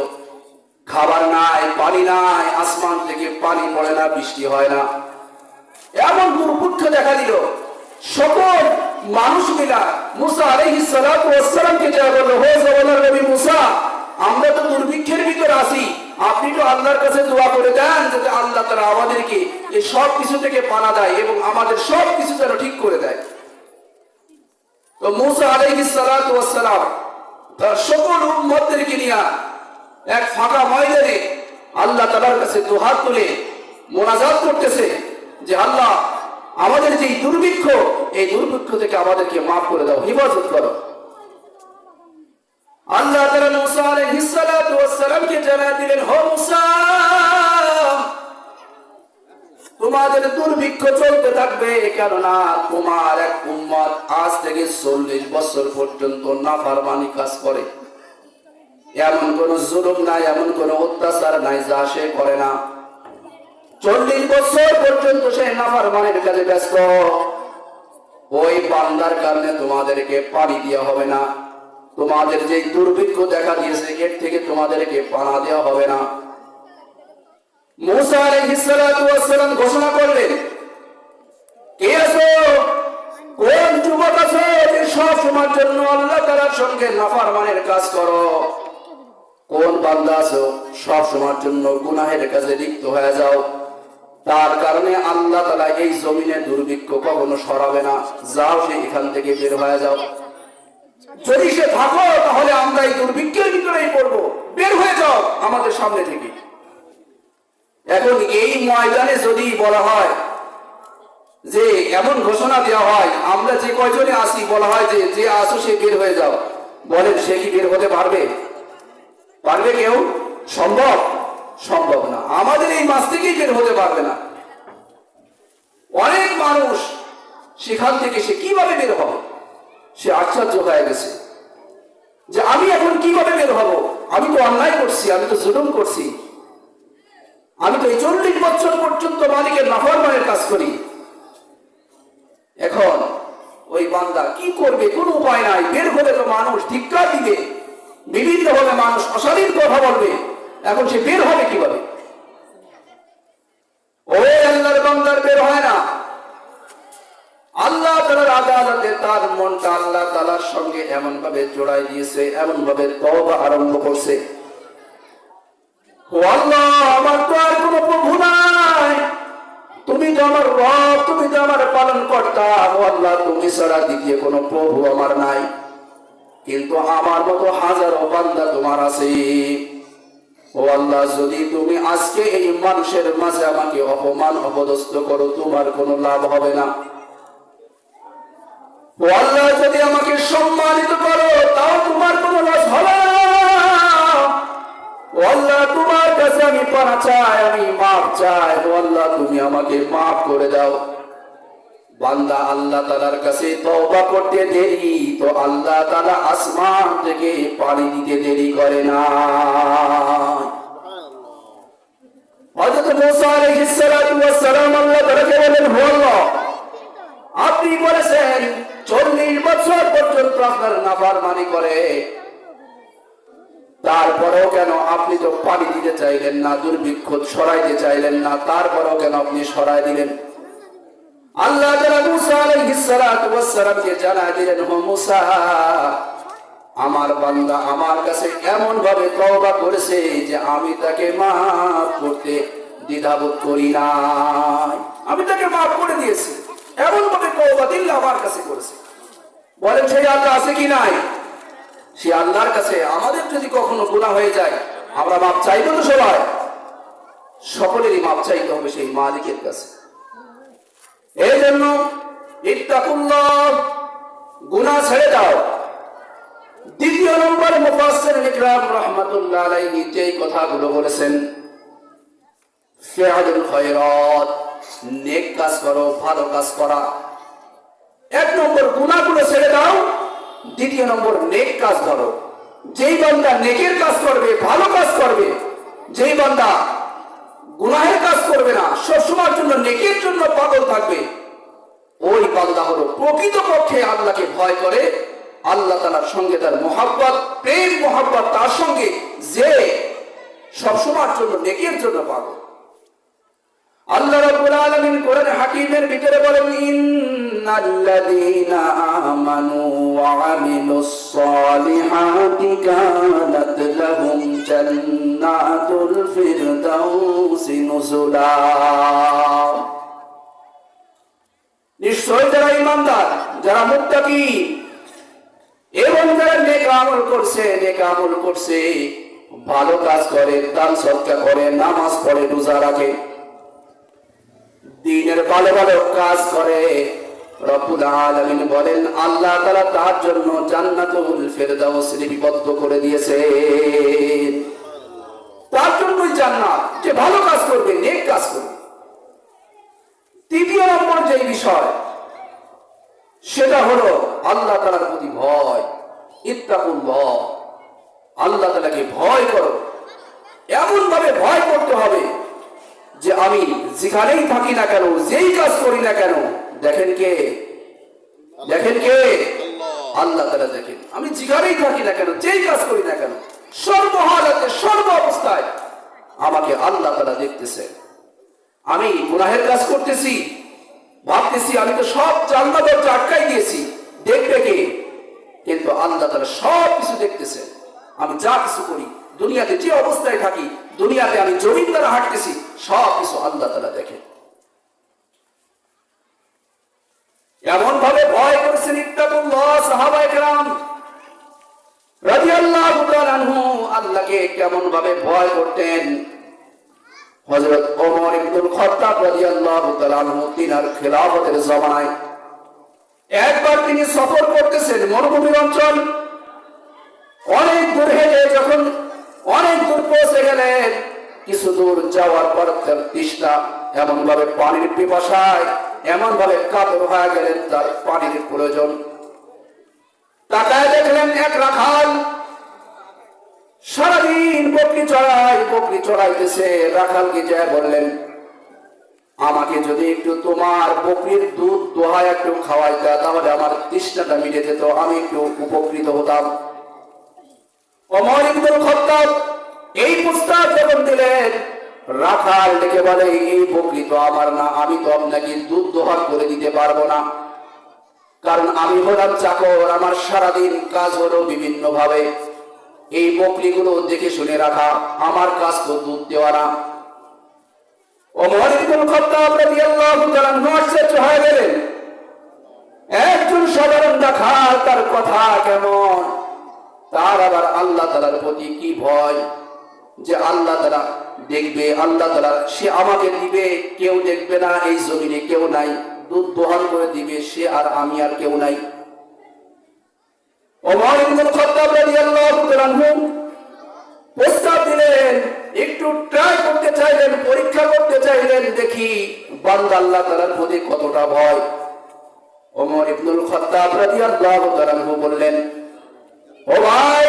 খাবার নাই, পানি নাই, আসমান থেকে পানি পড়ে না, বৃষ্টি হয় না, এমন দুর্ভিক্ষ দেখা দিল। সকল মানুষ মিলা মুসা আলাইহিস সালাতু ওয়াস সালামকে যা বলল, হে জবানের নবী মুসা, আমরা তো দুর্ভিক্ষের ভিতরে আছি, আপনি তো আল্লাহর কাছে দোয়া করে দেন যাতে আল্লাহ তাআলা আমাদেরকে এই সব কিছু থেকে পানা দেয় এবং আমাদের সব কিছু যেন ঠিক করে দেয়। তো মুসা আলাইহিস সালাতু ওয়াস সালাম তার সকল উম্মতদেরকে নিয়ে এক ফাঁকা ময়দানে আল্লাহ তাআলার কাছে দুহাত তুলে মোনাজাত করতেছে যে, আল্লাহ আমাদের যে দুর্ভিক্ষ, এই দুর্ভিক্ষ থেকে আমাদেরকে মাফ করে দাও, হিফাজত করো। আল্লাহ তাআলা মুসা আলাইহিস সালাতু ওয়াস সালামকে জানায় দিলেন, হে মুসা, তোমাদের দুর্ভিক্ষ চলতে থাকবে, কেননা তোমার এক উম্মত আজ থেকে 40 বছর পর্যন্ত নাফরমানি কাজ করে। এমন কোন জুলুম নাই, এমন কোন অত্যাচার নাই যা সে করে না। 40 বছর পর্যন্ত সে নাফরমানির কাজে ব্যস্ত। ওই বান্দার কারণে তোমাদেরকে পানি দেওয়া হবে না, তোমাদের যে দুর্ভিক্ষ দেখা দিয়েছে এর থেকে তোমাদেরকে পানা দেওয়া হবে না। মুসা আলাইহিস সালাতু ওয়াস সালাম ঘোষণা করলেন, কে আছো, কোন সময়ের জন্য আল্লাহ তাআলার সঙ্গে নাফরমানের কাজ করো। কোন বান্দা আছো সব সময়ের জন্য গুনাহের কাজে লিপ্ত হয়ে যাও, তার কারণে আল্লাহ তাআলা এই জমিনে দুর্ভিক্ষ কখনো সরাবে না। যাও সে এখান থেকে বের হয়ে যাও। যদি সে থাকো তাহলে আমরা এই দুর্ভিক্ষের ভিতরেই পড়বো। বের হয়ে যাও আমাদের সামনে থেকে। এখন এই ময়দানে যদি বলা হয় যে এমন ঘোষণা দেওয়া হয়, আমরা যে কয়জনে আসি বলা হয় যে যে আসো সে বের হয়ে যাও, বলেন সে কি বের হতে পারবে? পারবে কেউ? সম্ভব? সম্ভব না। আমাদের এই মাস থেকেই বের হতে পারবে না। অনেক মানুষ সেখান থেকে সে কিভাবে বের হবে সে আশ্চর্য হয়ে গেছে যে আমি এখন কিভাবে বের হব? আমি তো অন্যায় করছি, আমি তো জুলুম করছি, আমি তো এই 40 বছর পর্যন্ত মালিকের নাফরমানের কাজ করি। এখন ওই বান্দা কি করবে? কোনো উপায় নাই। বের হলে তো মানুষ ধিক্কার দিবে, বিভিন্ন ভাবে মানুষ অশালীন কথা বলবে। এখন সে বের হবে কিভাবে? ওই আল্লাহর বান্দার বের হয় না। আল্লাহ তাআলার আদালতে তার মনটা আল্লাহ তাআলার সঙ্গে এমন ভাবে জোড়াই দিয়েছে, এমন ভাবে তওবা আরম্ভ করছে। ও আল্লাহ, আমার তো আর কোনো প্রভু নাই, তুমি তো আমার রব, তুমি তো আমার পালন কর্তা। ও আল্লাহ, তুমি ছাড়া দ্বিতীয় কোনো প্রভু আমার নাই, কিন্তু আমার মতো হাজারো বান্দা তোমার আছে। ও আল্লাহ, যদি তুমি আজকে এই মানুষের মাঝে আমাকে অপমান অপদস্থ করো, তোমার কোনো লাভ হবে না। ও আল্লাহ, যদি আমাকে সম্মানিত করো, তাও তোমার কোনো লাভ হবে না। ও আল্লাহ, তোমার কাছে আমি পানা চাই, আমি মাফ চাই। ও আল্লাহ, তুমি আমাকে মাফ করে দাও। বান্দা আল্লাহ তাআলার কাছে তওবা করতে দেরি তো আল্লাহ তাআলা আসমান থেকে পানি দিতে দেরি করে না। হযরত মুসা আলাইহিস সালাতু ওয়াস সালাম আল্লাহ তাআলাকে বলেন, হে আল্লাহ, আপনি বলেছেন 40 বছর পর্যন্ত আপনার নাফরমানি করে, তারপরেও কেন আপনি তো পানি দিতে চাইলেন না, দুর্ভিক্ষ সরাইতে চাইলেন না, তারপরেও কেন আপনি সরাই দিলেন? আল্লাহ তাআলা মুসা আলাইহিস সালাতু ওয়াস সালামকে জানায় দিলেন, ও মুসা, আমার বান্দা আমার কাছে এমন ভাবে তওবা করেছে যে আমি তাকে মাফ করতে দ্বিধাবোধ করি না। আমি তাকে মাফ করে দিয়েছি। এমন ভাবে তওবা দিল আমার কাছে করেছে। বলেন সেই আল্লাহ আছে কি নাই? সে আল্লাহর কাছে আমাদের যদি কখনো গুনাহ হয়ে যায় আমরা মাফ চাইবো তো? সবাই সকলেরই মাফ চাইতে হবে সেই মালিকের কাছে। এই জন্য ইত্তাকুল্লাহ, গুনাহ ছেড়ে দাও। দ্বিতীয় নম্বর মুফাসসিরিন ইকরাম রাহমাতুল্লাহ আলাইহি যে কথাগুলো বলেছেন, ফিআলুল খায়রাত, নেক কাজ করো, ভালো কাজ করা। এক নম্বর গুনাহগুলো ছেড়ে দাও, দ্বিতীয় নম্বর নেক কাজ করো। যেই বান্দা নেকের কাজ করবে, ভালো কাজ করবে, যেই বান্দা গুনাহের কাজ করবে না, সবসময়ের জন্য নেকের জন্য পাগল থাকবে, ওই বান্দা হলো প্রকৃতপক্ষে আল্লাহকে ভয় করে, আল্লাহ তাআলার সঙ্গে তার মহব্বত, প্রেম মহব্বত তার সঙ্গে, যে সবসময়ের জন্য নেকের জন্য পাগল। আল্লাহ রাব্বুল আলামিন কোরআন হাকিমের ভিতরে বলেন, ইন্নাল্লাযীনা আমানু ওয়া আমিলুস সালিহাতি কানাত লাহুম জান্নাতুল ফিরদাউসি নুজুলা। নিশ্চয় যারা ঈমানদার, যারা মুত্তাকি এবং যারা নেক আমল করছে, ভালো কাজ করে, দান সদকা করে, নামাজ পড়ে, রোজা রাখে, দ্বীনের ভালো ভালো কাজ করে, রব্বুল আলামিন বলেন আল্লাহ তাআলা তার জন্য জান্নাতুল ফিরদাউস লিপিবদ্ধ করে দিয়েছে। তার জন্যই জান্নাত, যে ভালো কাজ করবে, নেক কাজ করবে। তৃতীয় নম্বর যে বিষয় সেটা হলো আল্লাহ তাআলার প্রতি ভয়। ইত্তাকুল্লাহ, আল্লাহ তাআলাকে ভয় করো। এমন ভাবে ভয় করতে হবে যে আমি যেখানেই থাকি না কেন, যেই কাজ করি না কেন, দেখেন কে? দেখেন কে? আল্লাহ তাআলা দেখেন। আমি যেখানেই থাকি না কেন, যেই কাজ করি না কেন, সর্বহালাতে, সর্ব অবস্থায় আমাকে আল্লাহ তাআলা দেখতেছে। আমি গুনাহের কাজ করতেছি, ভাবতেছি আমি তো সব জান্নাত আটকাই দিয়েছি, দেখবে কে? কিন্তু আল্লাহ তাআলা সব কিছু দেখতেছেন। আমি যা কিছু করি, দুনিয়াতে যে অবস্থায় থাকি, দুনিয়াতে আমি জমিন দ্বারা হাঁটতেছি, সব কিছু আল্লাহ তাআলা দেখে। এমন ভাবে ভয় করেছেন ইত্তাকুল্লাহ সাহাবায়ে কেরাম রাদিয়াল্লাহু তাআলা আনহু, আল্লাহকে কেমন ভাবে ভয় করতেন। হযরত ওমর ইবনুল খাত্তাব রাদিয়াল্লাহু তাআলা আনহু তিনার খেলাফতের জামানায় একবার তিনি সফর করতেছেন মরুভূমির অঞ্চল। অনেক দূর হেঁটে যখন অনেক দূর পৌঁছে গেলেন, কিছু দূর যাওয়ার পর তার তৃষ্ণা, এমন ভাবে পানির পিপাসায় এমন ভাবে কাতর হয়ে গেলেন, তার পানির প্রয়োজন। তাকায় দেখলেন এক রাখাল সারাদিন বকরি চড়াইতেছে। রাখালকে যা বললেন, আমাকে যদি একটু তোমার বকরির দুধ দোহায় একটু খাওয়াইতা, তাহলে আমার তৃষ্ণাটা মিটে যেত, আমি একটু উপকৃত হতাম। ওমর ইবনুল খাত্তাব এই প্রস্তাব যখন দিলেন, রাখাল ডেকে বলে, এই বকরি তো আমার না, আমি তো আপনাকে দুধ দোহা করে দিতে পারবো না, কারণ আমি হলাম চাকর। আমার সারাদিন কাজ হলো বিভিন্ন ভাবে এই বকরিগুলো দেখে শুনে রাখা, আমার কাজ তো দুধ দেওয়া না। ওমর ইবনুল খাত্তাব রাদিয়াল্লাহু তাআলা আনহু আশ্চর্য হয়ে গেলেন। একজন সাধারণ রাখাল, তার কথা কেমন, তার আবার আল্লাহ তাআলার প্রতি কি ভয়, যে আল্লাহ তাআলা দেখবে, আল্লাহ তাআলা সে আমাকে দিবে, কেউ দেখবে না, এই জমিনে কেউ নাই, দুধ দোহান করে দিবে সে আর আমি আর কেউ নাই। ওমর ইবনুল খাত্তাব রাদিয়াল্লাহু তাআলা আনহু প্রস্তাব দিলেন, একটু ট্রাই করতে চাইলেন, পরীক্ষা করতে চাইলেন, দেখি বান্দা আল্লাহ তাআলার প্রতি কতটা ভয়। ওমর ইবনুল খাত্তাব রাদিয়াল্লাহু তাআলা আনহু বললেন, ও ভাই,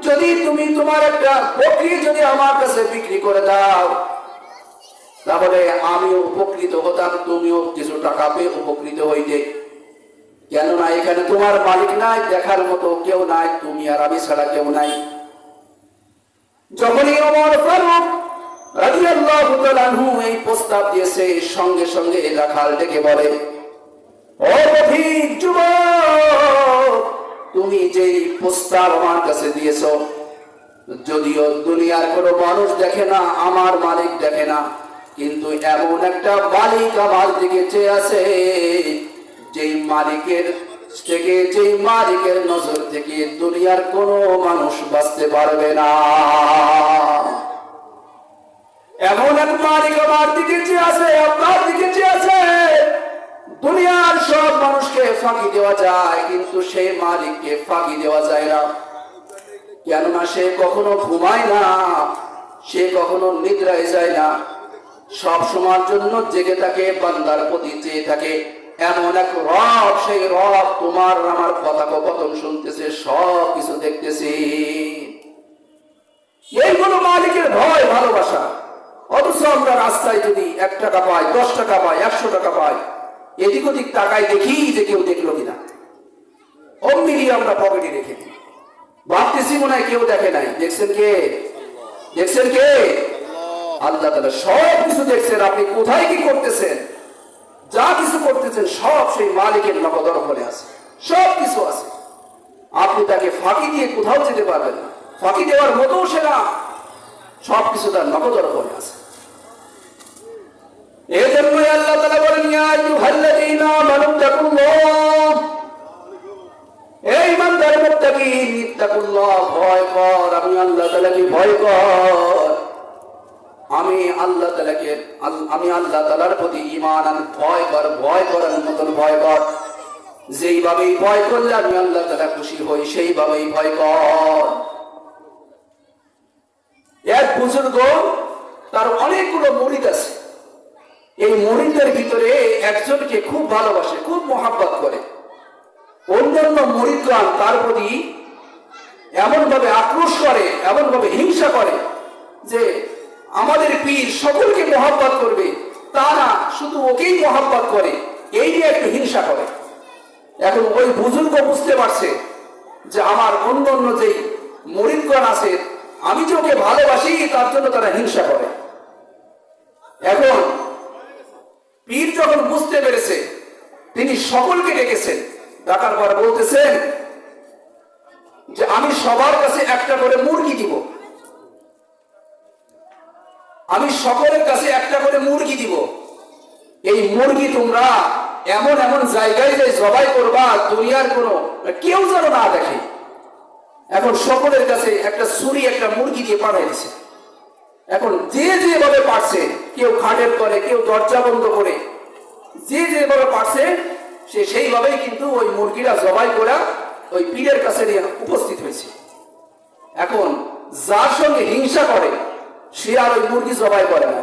যদি তুমি তোমার একটা বকরি যদি আমার কাছে বিক্রি করে দাও, তাহলে আমিও উপকৃত হতাম, তুমিও কিছু টাকা পেয়ে উপকৃত হইতে। কেননা এখানে তোমার মালিক নাই, দেখার মতো কেউ নাই, তুমি আর আমি ছাড়া কেউ নাই। যখনই ওমর ফারুক রাদিয়াল্লাহু তাআলা আনহু এই প্রস্তাব দিয়েছে, সঙ্গে সঙ্গে রাখাল ডেকে বলে, ও পথিক যুবক, তুমি যে প্রস্তাব আমার কাছে দিয়েছ, যদিও দুনিয়ার কোনো মানুষ দেখে না, আমার মালিক দেখে না, কিন্তু এমন একটা মালিক আমার দিকে চেয়ে আছে, যেই মালিকের নজর থেকে দুনিয়ার কোনো মানুষ বাঁচতে পারবে না। এমন এক মালিক আমার দিকে চেয়ে আছে, আপনার দিকে চেয়ে আছে। দুনিয়ার সব মানুষকে ফাঁকি দেওয়া যায়, কিন্তু সেই মালিককে ফাঁকি দেওয়া যায় না। কেননা সে কখনো ঘুমায় না, সে কখনো নিদ্রায় যায় না, সব সময়ের জন্য জেগে থাকে, বান্দার প্রতি চেয়ে থাকে। এমন এক রব, সেই রব তোমার আমার কথোপকথন শুনতেছে, সব কিছু দেখতেছে। এইগুলো মালিকের ভয়, ভালোবাসা। অথচ আমরা রাস্তায় যদি 1 টাকা পাই, 10 টাকা পাই, 100 টাকা পাই, এদিক ওদিক টাকায় দেখি যে কেউ দেখলো কিনা, অমনি আমরা পকেটে রেখে দিই, ভাবতেছি মনে হয় কেউ দেখে নাই। দেখছেন কে? দেখছেন কে? আল্লাহ তাআলা সব কিছু দেখছেন। আপনি কোথায় কি করতেছেন, যা কিছু করতেছেন, সব সেই মালিকের নখদর্পণে আছে, সব কিছু আছে। আপনি তাকে ফাঁকি দিয়ে কোথাও যেতে পারবেন না, ফাঁকি দেওয়ার মতো সে না, সব কিছু তার নখদর্পণে আছে। এই জন্যই আল্লাহ তাআলা বলেন, ইয়া আইয়ুহাল্লাযীনা আমানু তাকুল্লাহ, এই ইমানদার মুত্তাকিন, ইত্তাকুল্লাহ, ভয় কর, আমি আল্লাহ তাআলাকে ভয় কর। আমি আল্লাহ তাআলার প্রতি ঈমান আন, ভয় কর, ভয় করার মতন ভয় কর। যেইভাবেই ভয় করলে আমি আল্লাহ তাআলা খুশি হই, সেইভাবেই ভয় কর। এক বুজুর্গ, তার অনেকগুলো মুরিদ আছে। এই মুরিদদের ভিতরে একজনকে খুব ভালোবাসে, খুব মহব্বত করে। অন্যান্য মুরিদগণ তার প্রতি এমন ভাবে আক্রোশ করে, এমন ভাবে হিংসা করে যে আমাদের পীর সকলকে মহব্বত করবে, তা না, শুধু ওকেই মহব্বত করে, এই নিয়ে একটু হিংসা করে। এখন ওই বুজুর্গ বুঝতে পারছে যে আমার অন্য অন্য যেই মুরিদগণ আছে, আমি যে ওকে ভালোবাসি, তার জন্য তারা হিংসা করে। এখন পীর যখন বুঝতে পেরেছে, তিনি সকলকে ডেকেছেন, ডাকার পর বলতেছেন, যে আমি সবার কাছে একটা করে মুরগি দিব, আমি সকলের কাছে একটা করে মুরগি দিব। এই মুরগি তোমরা এমন এমন জায়গায় যে জবাই করবা দুনিয়ার কোনো কেউ যেন না দেখে। এখন সকলের কাছে একটা ছুরি একটা মুরগি দিয়ে পাঠাই দিছে। এখন যে যেভাবে পারছে, কেউ খাটের করে, কেউ দরজা বন্ধ করে, যে যেভাবে পারছে সে সেইভাবেই কিন্তু ওই মুরগিটা জবাই করে ওই পীরের কাছে নিয়ে উপস্থিত হয়েছে। এখন যার সঙ্গে হিংসা করে সে আর ওই মুরগি জবাই করে না,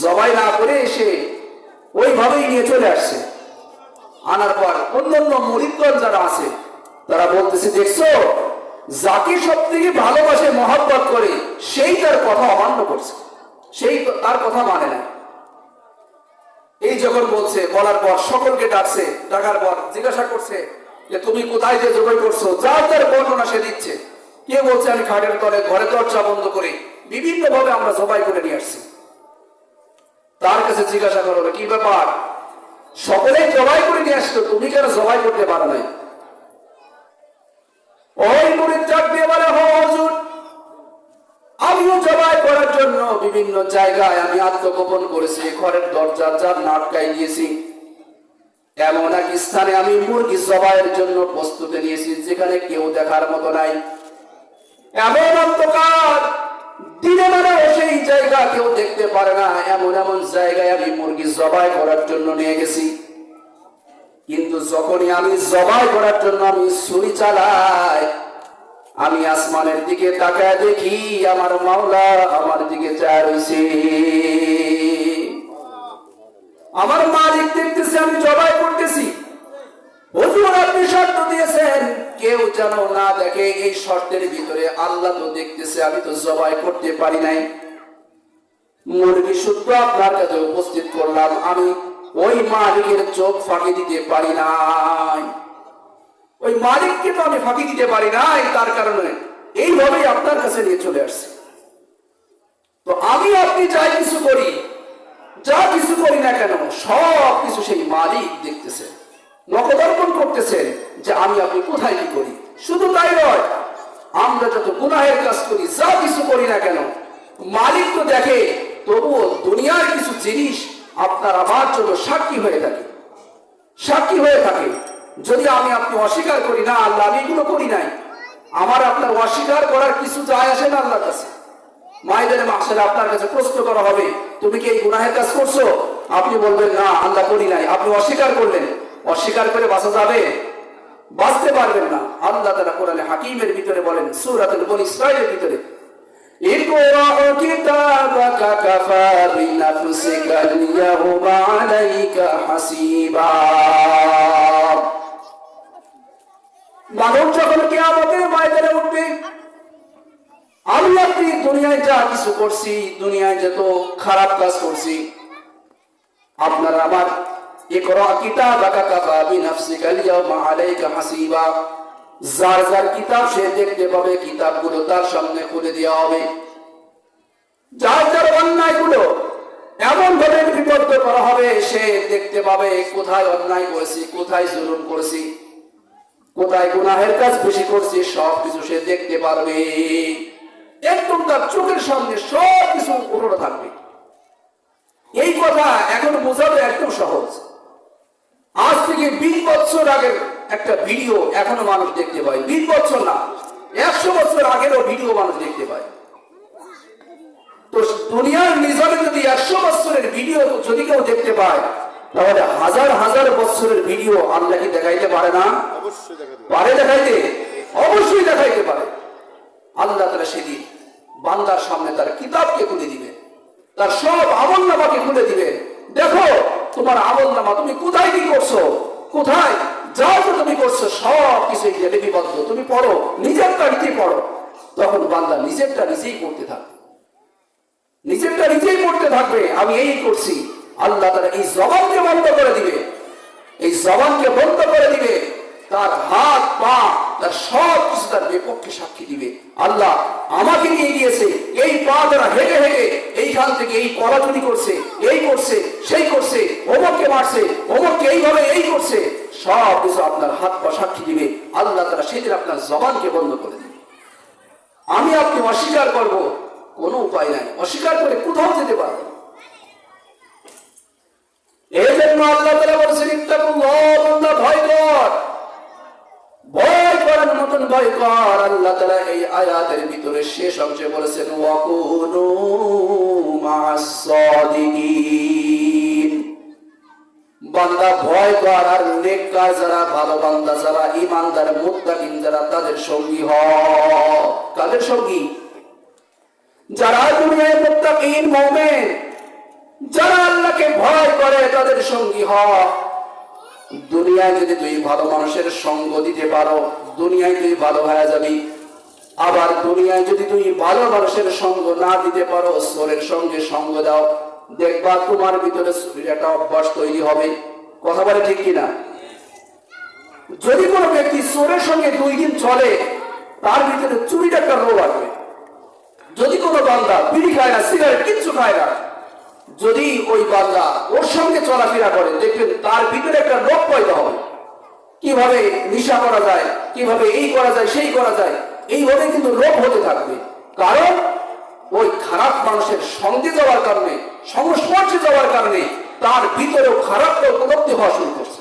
জবাই না করে সে ওইভাবেই নিয়ে চলে আসছে। আনার পর অন্যান্য মুরিদগণ যারা আছে তারা বলতেছে, দেখছো যাকে সব থেকে ভালোবাসে মহব্বত করে সেই তার কথা অমান্য করছে, সেই তার কথা মানে না। এই যখন বলছে, বলার পর সকলকে ডাকছে, ডাকার পর জিজ্ঞাসা করছে যে তুমি কোথায় যে জবাই করছো, যার তার বর্ণনা সে দিচ্ছে। কে বলছে আমি খাটের তলে ঘরে দরজা বন্ধ করে বিভিন্ন ভাবে আমরা জবাই করে নিয়ে আসছি। তার কাছে জিজ্ঞাসা করো কি ব্যাপার, সকলেই জবাই করে নিয়ে আসতো, তুমি কেন জবাই করতে পারো নাই? ওই মুরিদ ডাক দিয়ে বলে, হুজুর আমিও জবাই করার জন্য বিভিন্ন জায়গায় আমি আত্মগোপন করেছি, ঘরের দরজা জানালা আটকাই দিয়েছি, এমন এক স্থানে আমি মুরগি জবাইয়ের জন্য প্রস্তুতি নিয়েছি যেখানে কেউ দেখার মতো নাই। এমন অন্ধকার দিনে মানে সেই জায়গা কেউ দেখতে পারে না, এমন এমন জায়গায় আমি মুরগি জবাই করার জন্য নিয়ে গেছি। কিন্তু যখনই আমি জবাই করার জন্য আমি ছুরি চালাই, আমি আসমানের দিকে তাকায় দেখি আমার মাওলা আমার দিকে চায় রয়েছে। আমার মালিক দেখতেছে আমি জবাই করতেছি। হুজুর আপনি শর্ত দিয়েছেন কেউ যেন না দেখে, এই শর্তের ভিতরে আল্লাহ তো দেখতেছে, আমি তো জবাই করতে পারি নাই। মুরগি শুদ্ধ আপনার কাছে উপস্থিত করলাম, আমি ওই মালিকের চোখ ফাঁকি দিতে পারি নাই, ওই মালিককে তো আমি ফাঁকি দিতে পারি নাই, তার কারণে এইভাবেই আপনার কাছে নিয়ে চলে আসছে। তো আমি আপনি যাই কিছু করি, যা কিছু করি না কেন সব কিছু সেই মালিক দেখতেছে, নখদর্পণ করতেছেন যে আমি আপনি কোথায় কি করি। শুধু তাই নয়, আমরা যত গুনাহের কাজ করি, যা কিছু করি না কেন মালিক তো দেখে, তবুও দুনিয়ার কিছু জিনিস আপনার আমার জন্য সাক্ষী হয়ে থাকে, সাক্ষী হয়ে থাকে। যদি আমি আপনি অস্বীকার করি না আল্লাহ আমি এগুলো করি নাই, আমার আপনার অস্বীকার করার কিছু যায় আসে না আল্লাহর কাছে। মায়েদের মাসের আপনার কাছে প্রশ্ন করা হবে তুমি কি এই গুনাহের কাজ করছো, আপনি বলবেন না আল্লাহ করি নাই, আপনি অস্বীকার করলেন, অস্বীকার করে বাঁচা যাবে? বাঁচতে পারবেন না। আল্লাহ তাআলা কোরআনে হাকিমের ভিতরে বলেন, সূরাতুল বনী ইসরাঈলের ভিতরে, ইকরা কিতাবাকা কাফা বিনাফসিকা আল-ইয়াওমা আলাইকা হাসিবা। মানব যখন কিয়ামতের ময়দানে উঠবে, আমি আপনি দুনিয়ায় যা কিছু করছি, দুনিয়ায় যত খারাপ কাজ করছি, আপনার আমার ইকরা কিতাবাকা কাফা বিনাফসিকা আল-ইয়াওমা আলাইকা হাসিবা, যার যার কিতাব সে দেখতে পাবে, কিতাবগুলো তার সামনে খুলে দেওয়া হবে। যার যার অন্যায়গুলো এমন ভাবে লিপিবদ্ধ করা হবে, সে দেখতে পাবে কোথায় অন্যায় করেছি, কোথায় জুলুম করেছি, কোথায় গুনাহের কাজ বেশি করছি, সব কিছু সে দেখতে পারবে। একদম তার চোখের সামনে সব কিছু উঠে থাকবে। এই কথা এখন বোঝানো একদম সহজ। আজ থেকে 20 বছর আগের একটা ভিডিও এখনো মানুষ দেখতে পায়, 20 বছর না 100 বছর আগেরও ভিডিও মানুষ দেখতে পায়। তো দুনিয়ার নিজামে যদি 100 বছরের ভিডিও যদি কেউ দেখতে পায়, তাহলে হাজার হাজার বছরের ভিডিও আল্লাহ কি দেখাইতে পারে না? পারে দেখাইতে, অবশ্যই দেখাইতে পারে। আল্লাহ তাআলা সেদিন বান্দার সামনে তার কিতাবকে খুলে দিবে, তার সব আমলনামাকে খুলে দিবে। দেখো তোমার আমলনামা, তুমি কোথায় কি করছো, কোথায় যা তুমি করছো সব কিছু লিপিবদ্ধ, তুমি পড়ো, নিজেরটা নিজেই পড়ো। তখন বান্দা নিজেরটা নিজেই পড়তে থাকবে, নিজেরটা নিজেই পড়তে থাকবে, আমি এই করছি। আল্লাহ তাআলা এই জবানকে বন্ধ করে দিবে, এই জবানকে বন্ধ করে দিবে, তার হাত পা তার সব কিছু তার বিপক্ষে সাক্ষী দিবে। আল্লাহ আমাকে নিয়ে গিয়েছে, এই পা দ্বারা হেঁটে হেঁটে এইখান থেকে এই কলা চুরি করছে, এই করছে, সেই করছে, অমরকে মারছে, অমরকে এইভাবে এই করছে, সব কিছু আপনার হাত পা সাক্ষী দিবে। আল্লাহ তাআলা সেদিন আপনার জবানকে বন্ধ করে দিবে। আমি আপনি অস্বীকার করব, কোনো উপায় নাই, অস্বীকার করে কোথাও যেতে পারবো। এই জন্য আল্লাহ তাআলা বলেছেন, ইত্তাকুল্লাহ, বান্দা ভয় কর, ভয় করার মতন ভয় কর। আল্লাহ তাআলা এই আয়াতের ভিতরে শেষ অংশে বলেছেন, ওয়াকুনু মা'আস সাদিকিন, বান্দা ভয় কর আর নেককার যারা, ভালো বান্দা যারা, ঈমানদার মুত্তাকিন যারা, তাদের সঙ্গী হ। কাদের সঙ্গী? যারা দুনিয়ায় মুত্তাকিন মুমিন, যারা আল্লাহকে ভয় করে, তাদের সঙ্গী হ। দুনিয়ায় যদি তুই ভালো মানুষের সঙ্গ দিতে পারো, দুনিয়ায় তুই ভালো হয়ে যাবি। আবার দুনিয়ায় যদি তুই ভালো মানুষের সঙ্গ না দিতে পারো, চোরের সঙ্গে সঙ্গ দাও, দেখবা তোমার ভিতরে চুরির একটা অভ্যাস তৈরি হবে। কথা বলে ঠিক কিনা? যদি কোনো ব্যক্তি চোরের সঙ্গে 2 দিন চলে, তার ভিতরে চুরির একটা রোগ আসবে। যদি কোনো বান্দা বিড়ি খায় না, সিগারেট কিচ্ছু খায় না, যদি ওই বান্দা ওর সঙ্গে চলাফেরা করে, দেখবেন তার ভিতরে একটা রোগ পয়দা হবে। কিভাবে নেশা করা যায়, কিভাবে এই করা যায়, সেই করা যায়, এইভাবে কিন্তু রোগ হতে থাকবে। কারণ ওই খারাপ মানুষের সঙ্গে যাওয়ার কারণে, সংস্পর্শে যাওয়ার কারণে তার ভিতরেও খারাপটা উপলব্ধি হওয়া শুরু করছে।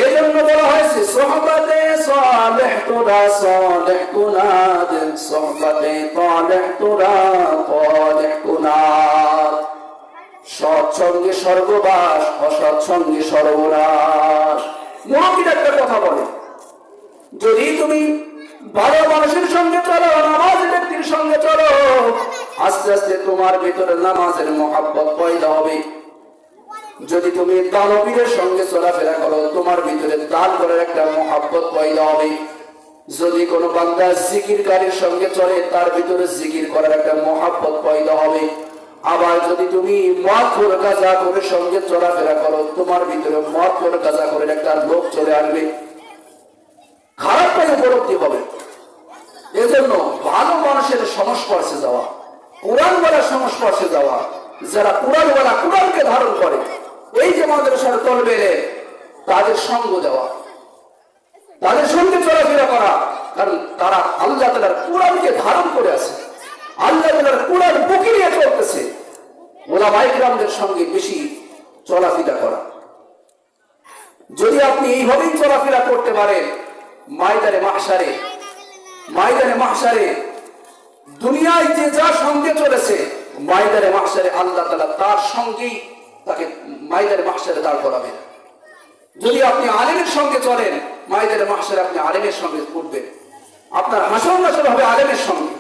এই জন্য বলা হয়েছে, সোহবাতে সালেহ তোরা সালেহ কুনাদ, সোহবাতে সালেহ তোরা সালেহ কুনাদ। সৎসঙ্গে স্বর্গবাস, অসৎসঙ্গে সর্বনাশ। মুহাম্মদ একটা কথা বলে, যদি তুমি ভালো মানুষের সঙ্গে চলো, নামাজি ব্যক্তির সঙ্গে চলো, আস্তে আস্তে তোমার ভিতরে নামাজের মহব্বত পয়দা হবে। যদি তুমি দানবীরের সঙ্গে চলাফেরা করো, তোমার ভিতরে দান করার একটা মহব্বত পয়দা হবে। যদি কোনো বান্দা জিকিরকারীর সঙ্গে চলে, তার ভিতরে জিকির করার একটা মহব্বত পয়দা হবে। আবার যদি তুমি মদখোর গাঁজাখোরের সঙ্গে চলাফেরা করো, তোমার ভিতরে মদখোর গাঁজাখোরের একটা লোক চলে আসবে, খারাপটাই উপলব্ধি হবে। এজন্য ভালো মানুষের সংস্পর্শে যাওয়া, কোরআনওয়ালার সংস্পর্শে যাওয়া, যারা কোরআনওয়ালা, কোরআনকে ধারণ করে, এই যে মাদ্রাসার তলবে তাদের সঙ্গ দেওয়া, তাদের সঙ্গে চলাফেরা করা। কারণ তারা আল্লাহ তাআলার কোরআনকে ধারণ করে আছে, আল্লাহ তাআলার কোরআন বুকে নিয়ে চলতেছে। ওলামায়ে কিরামদের সঙ্গে বেশি চলাফেরা করা। যদি আপনি এইভাবেই চলাফেরা করতে পারেন, ময়দানে মাহশারে দুনিয়ায় যে যা সঙ্গে চলেছে, ময়দানে মাহশারে আল্লাহ তাআলা তার সঙ্গেই তাকে ময়দানে মাহশারে দাঁড় করাবেন। যদি আপনি আলেমের সঙ্গে চলেন, ময়দানে মাহশারে আপনি আলেমের সঙ্গে উঠবেন, আপনার হাসর নাসর হবে আলেমের সঙ্গে।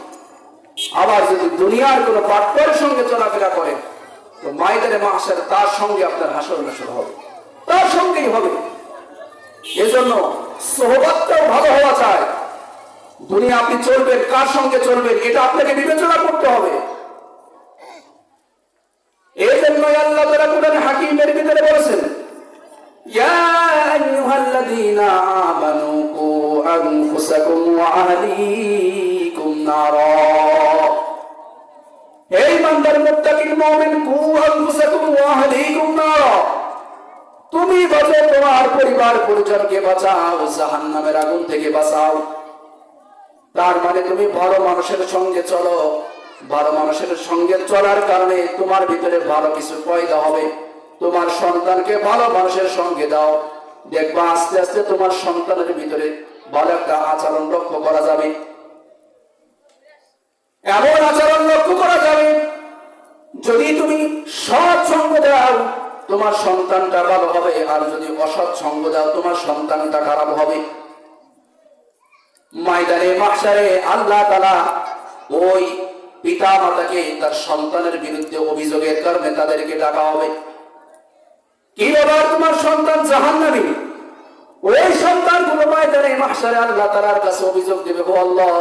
আবার যদি দুনিয়ার কোনো পাটপরের সঙ্গে চলাফেরা করেন, তো ময়দানে মাহশারে তার সঙ্গে আপনার হাসর নাসর হবে, তার সঙ্গেই হবে। এজন্য সোহবতটাও ভালো হওয়া চাই। দুনিয়া আপনি চলবেন, কার সঙ্গে চলবেন, এটা আপনাকে বিবেচনা করতে হবে। এই জন্যই আল্লাহ তাআলা কোরআন হাকিমের ভিতরে বলেছেন, ইয়া আইয়ুহাল্লাযীনা আমানু কু আনফুসাকুম ওয়া আহলিকুম নারা। হে ইমানদার মুত্তাকিন মুমিন, কু আনফুসাকুম ওয়া আহলিকুম নারা, তুমি বাঁচো, তোমার পরিবার পরিজনকে বাঁচাও, জাহান্নামের আগুন থেকে বাঁচাও। তার মানে তুমি ভালো মানুষের সঙ্গে চলো, ভালো মানুষের সঙ্গে চলার কারণে তোমার ভিতরে ভালো কিছু পয়দা হবে। তোমার সন্তানকে ভালো মানুষের সঙ্গে দাও, দেখবা আস্তে আস্তে তোমার সন্তানের ভিতরে ভালো একটা আচরণ লক্ষ্য করা যাবে। এমন আচরণ লক্ষ্য করা যাবে, যদি তুমি সৎ সঙ্গ দাও, তোমার সন্তানটা ভালো হবে। আর যদি অসৎ সঙ্গ দাও, তোমার সন্তানটা খারাপ হবে। ময়দানে মাহশারে আল্লাহ তাআলা ওই পিতা মাতাকে তার সন্তানের বিরুদ্ধে অভিযোগের কারণে তাদেরকে ডাকা হবে। কি ব্যাপার, তোমার সন্তান জাহান্নামী? ওই সন্তানগুলো ময়দানে মাহশারে আল্লাহ তাআলার কাছে অভিযোগ দেবে, ও আল্লাহ,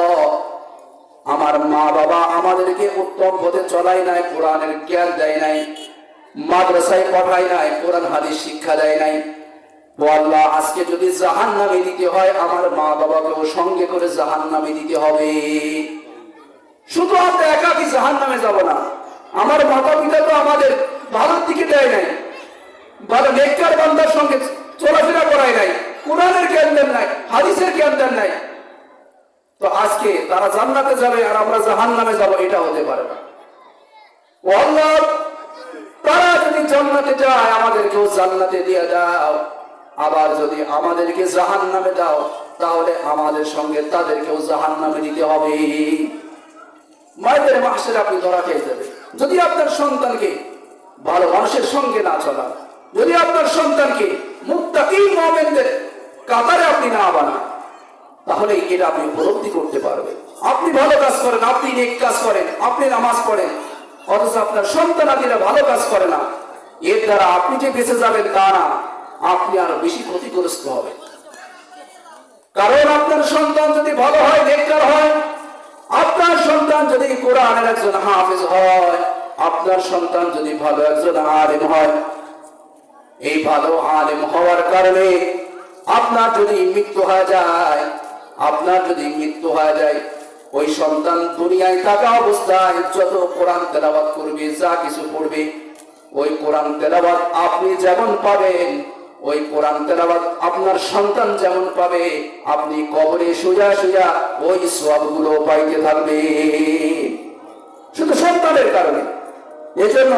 আমার মা বাবা আমাদেরকে উত্তম পথে চলাই নাই, কোরআনের জ্ঞান দেয় নাই, মাদ্রাসায় পড়ায় নাই, কোরআন হাদিস শিক্ষা দেয় নাই। ও আল্লাহ, আজকে যদি জাহান্নামে দিতে হয়, আমার মা বাবাকেও সঙ্গে করে জাহান্নামে দিতে হবে। শুধু আমরা একাকি জাহান্নামে যাব না, আমার মাতা পিতা তো আমাদের ভালোর দিকে দেয় নাই, ভালো নেককার বান্দার সঙ্গে চলাফেরা করাই নাই, কোরআনের জ্ঞান দেন নাই, হাদিসের জ্ঞান দেন নাই, তো আজকে তারা জান্নাতে যাবে আর আমরা জাহান্নামে যাব, এটা হতে পারে না। ও আল্লাহ, তারা যদি জান্নাতে যায় আমাদেরকেও জান্নাতে দিয়ে দাও, আবার যদি আমাদেরকে জাহান্নামে দাও তাহলে আমাদের সঙ্গে তাদেরকেও জাহান্নামে দিতে হবে। মায়েদের মাসের আপনি ধরা খেয়ে যাবে যদি আপনার সন্তানকে ভালো মানুষের সঙ্গে না চলান, যদি আপনার সন্তানকে মুত্তাকী মুমিনদের কাতারে আপনি না বানান, তাহলে এটা আপনি উপলব্ধি করতে পারবেন। আপনি ভালো কাজ করেন, আপনি নেক কাজ করেন, আপনি নামাজ পড়েন, অথচ আপনার সন্তানাদিরা ভালো কাজ করে না, এর দ্বারা আপনি যে বেঁচে যাবেন তা না, আপনি আরো বেশি ক্ষতিগ্রস্ত হবেন। কারণ আপনার সন্তান যদি ভালো হয়, নেককার হয়, আপনার সন্তান যদি কোরআনের একজন হাফেজ হয়, আপনার সন্তান যদি ভালো একজন আলেম হয়, এই ভালো আলেম হওয়ার কারণে আপনার যদি মৃত্যু হয়ে যায়, ওই সন্তান দুনিয়ায় থাকা অবস্থায় যত কোরআন তেলাওয়াত করবে, যা কিছু পড়বে, ওই কোরআন তেলাওয়াত আপনি যেমন পাবেন, ওই কোরআন তেলাওয়াত আপনার সন্তান যেমন পাবে, আপনি কবরে শুয়া শুয়া ওই সওয়াবগুলো পাইতে থাকবে, শুধু সন্তানের কারণে। এজন্য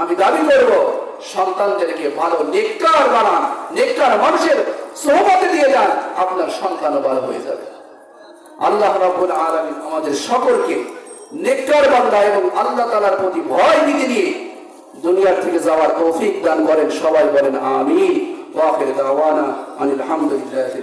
আমি দাবি করব, সন্তানদেরকে ভালো নেককার বানান, নেককার মানুষের সোহবতে দিয়ে যান, আপনার সন্তানও ভালো হয়ে যাবে। আল্লাহ রাব্বুল আলামিন আমাদের সকলকে নেককার বান্দা এবং আল্লাহ তাআলার প্রতি ভয় নীতি নিয়ে দুনিয়ার থেকে যাওয়ার তৌফিক দান করেন। সবাই বলেন আমিন। ওয়া আখির দাওয়ানা আনিল হামদুলিল্লাহি।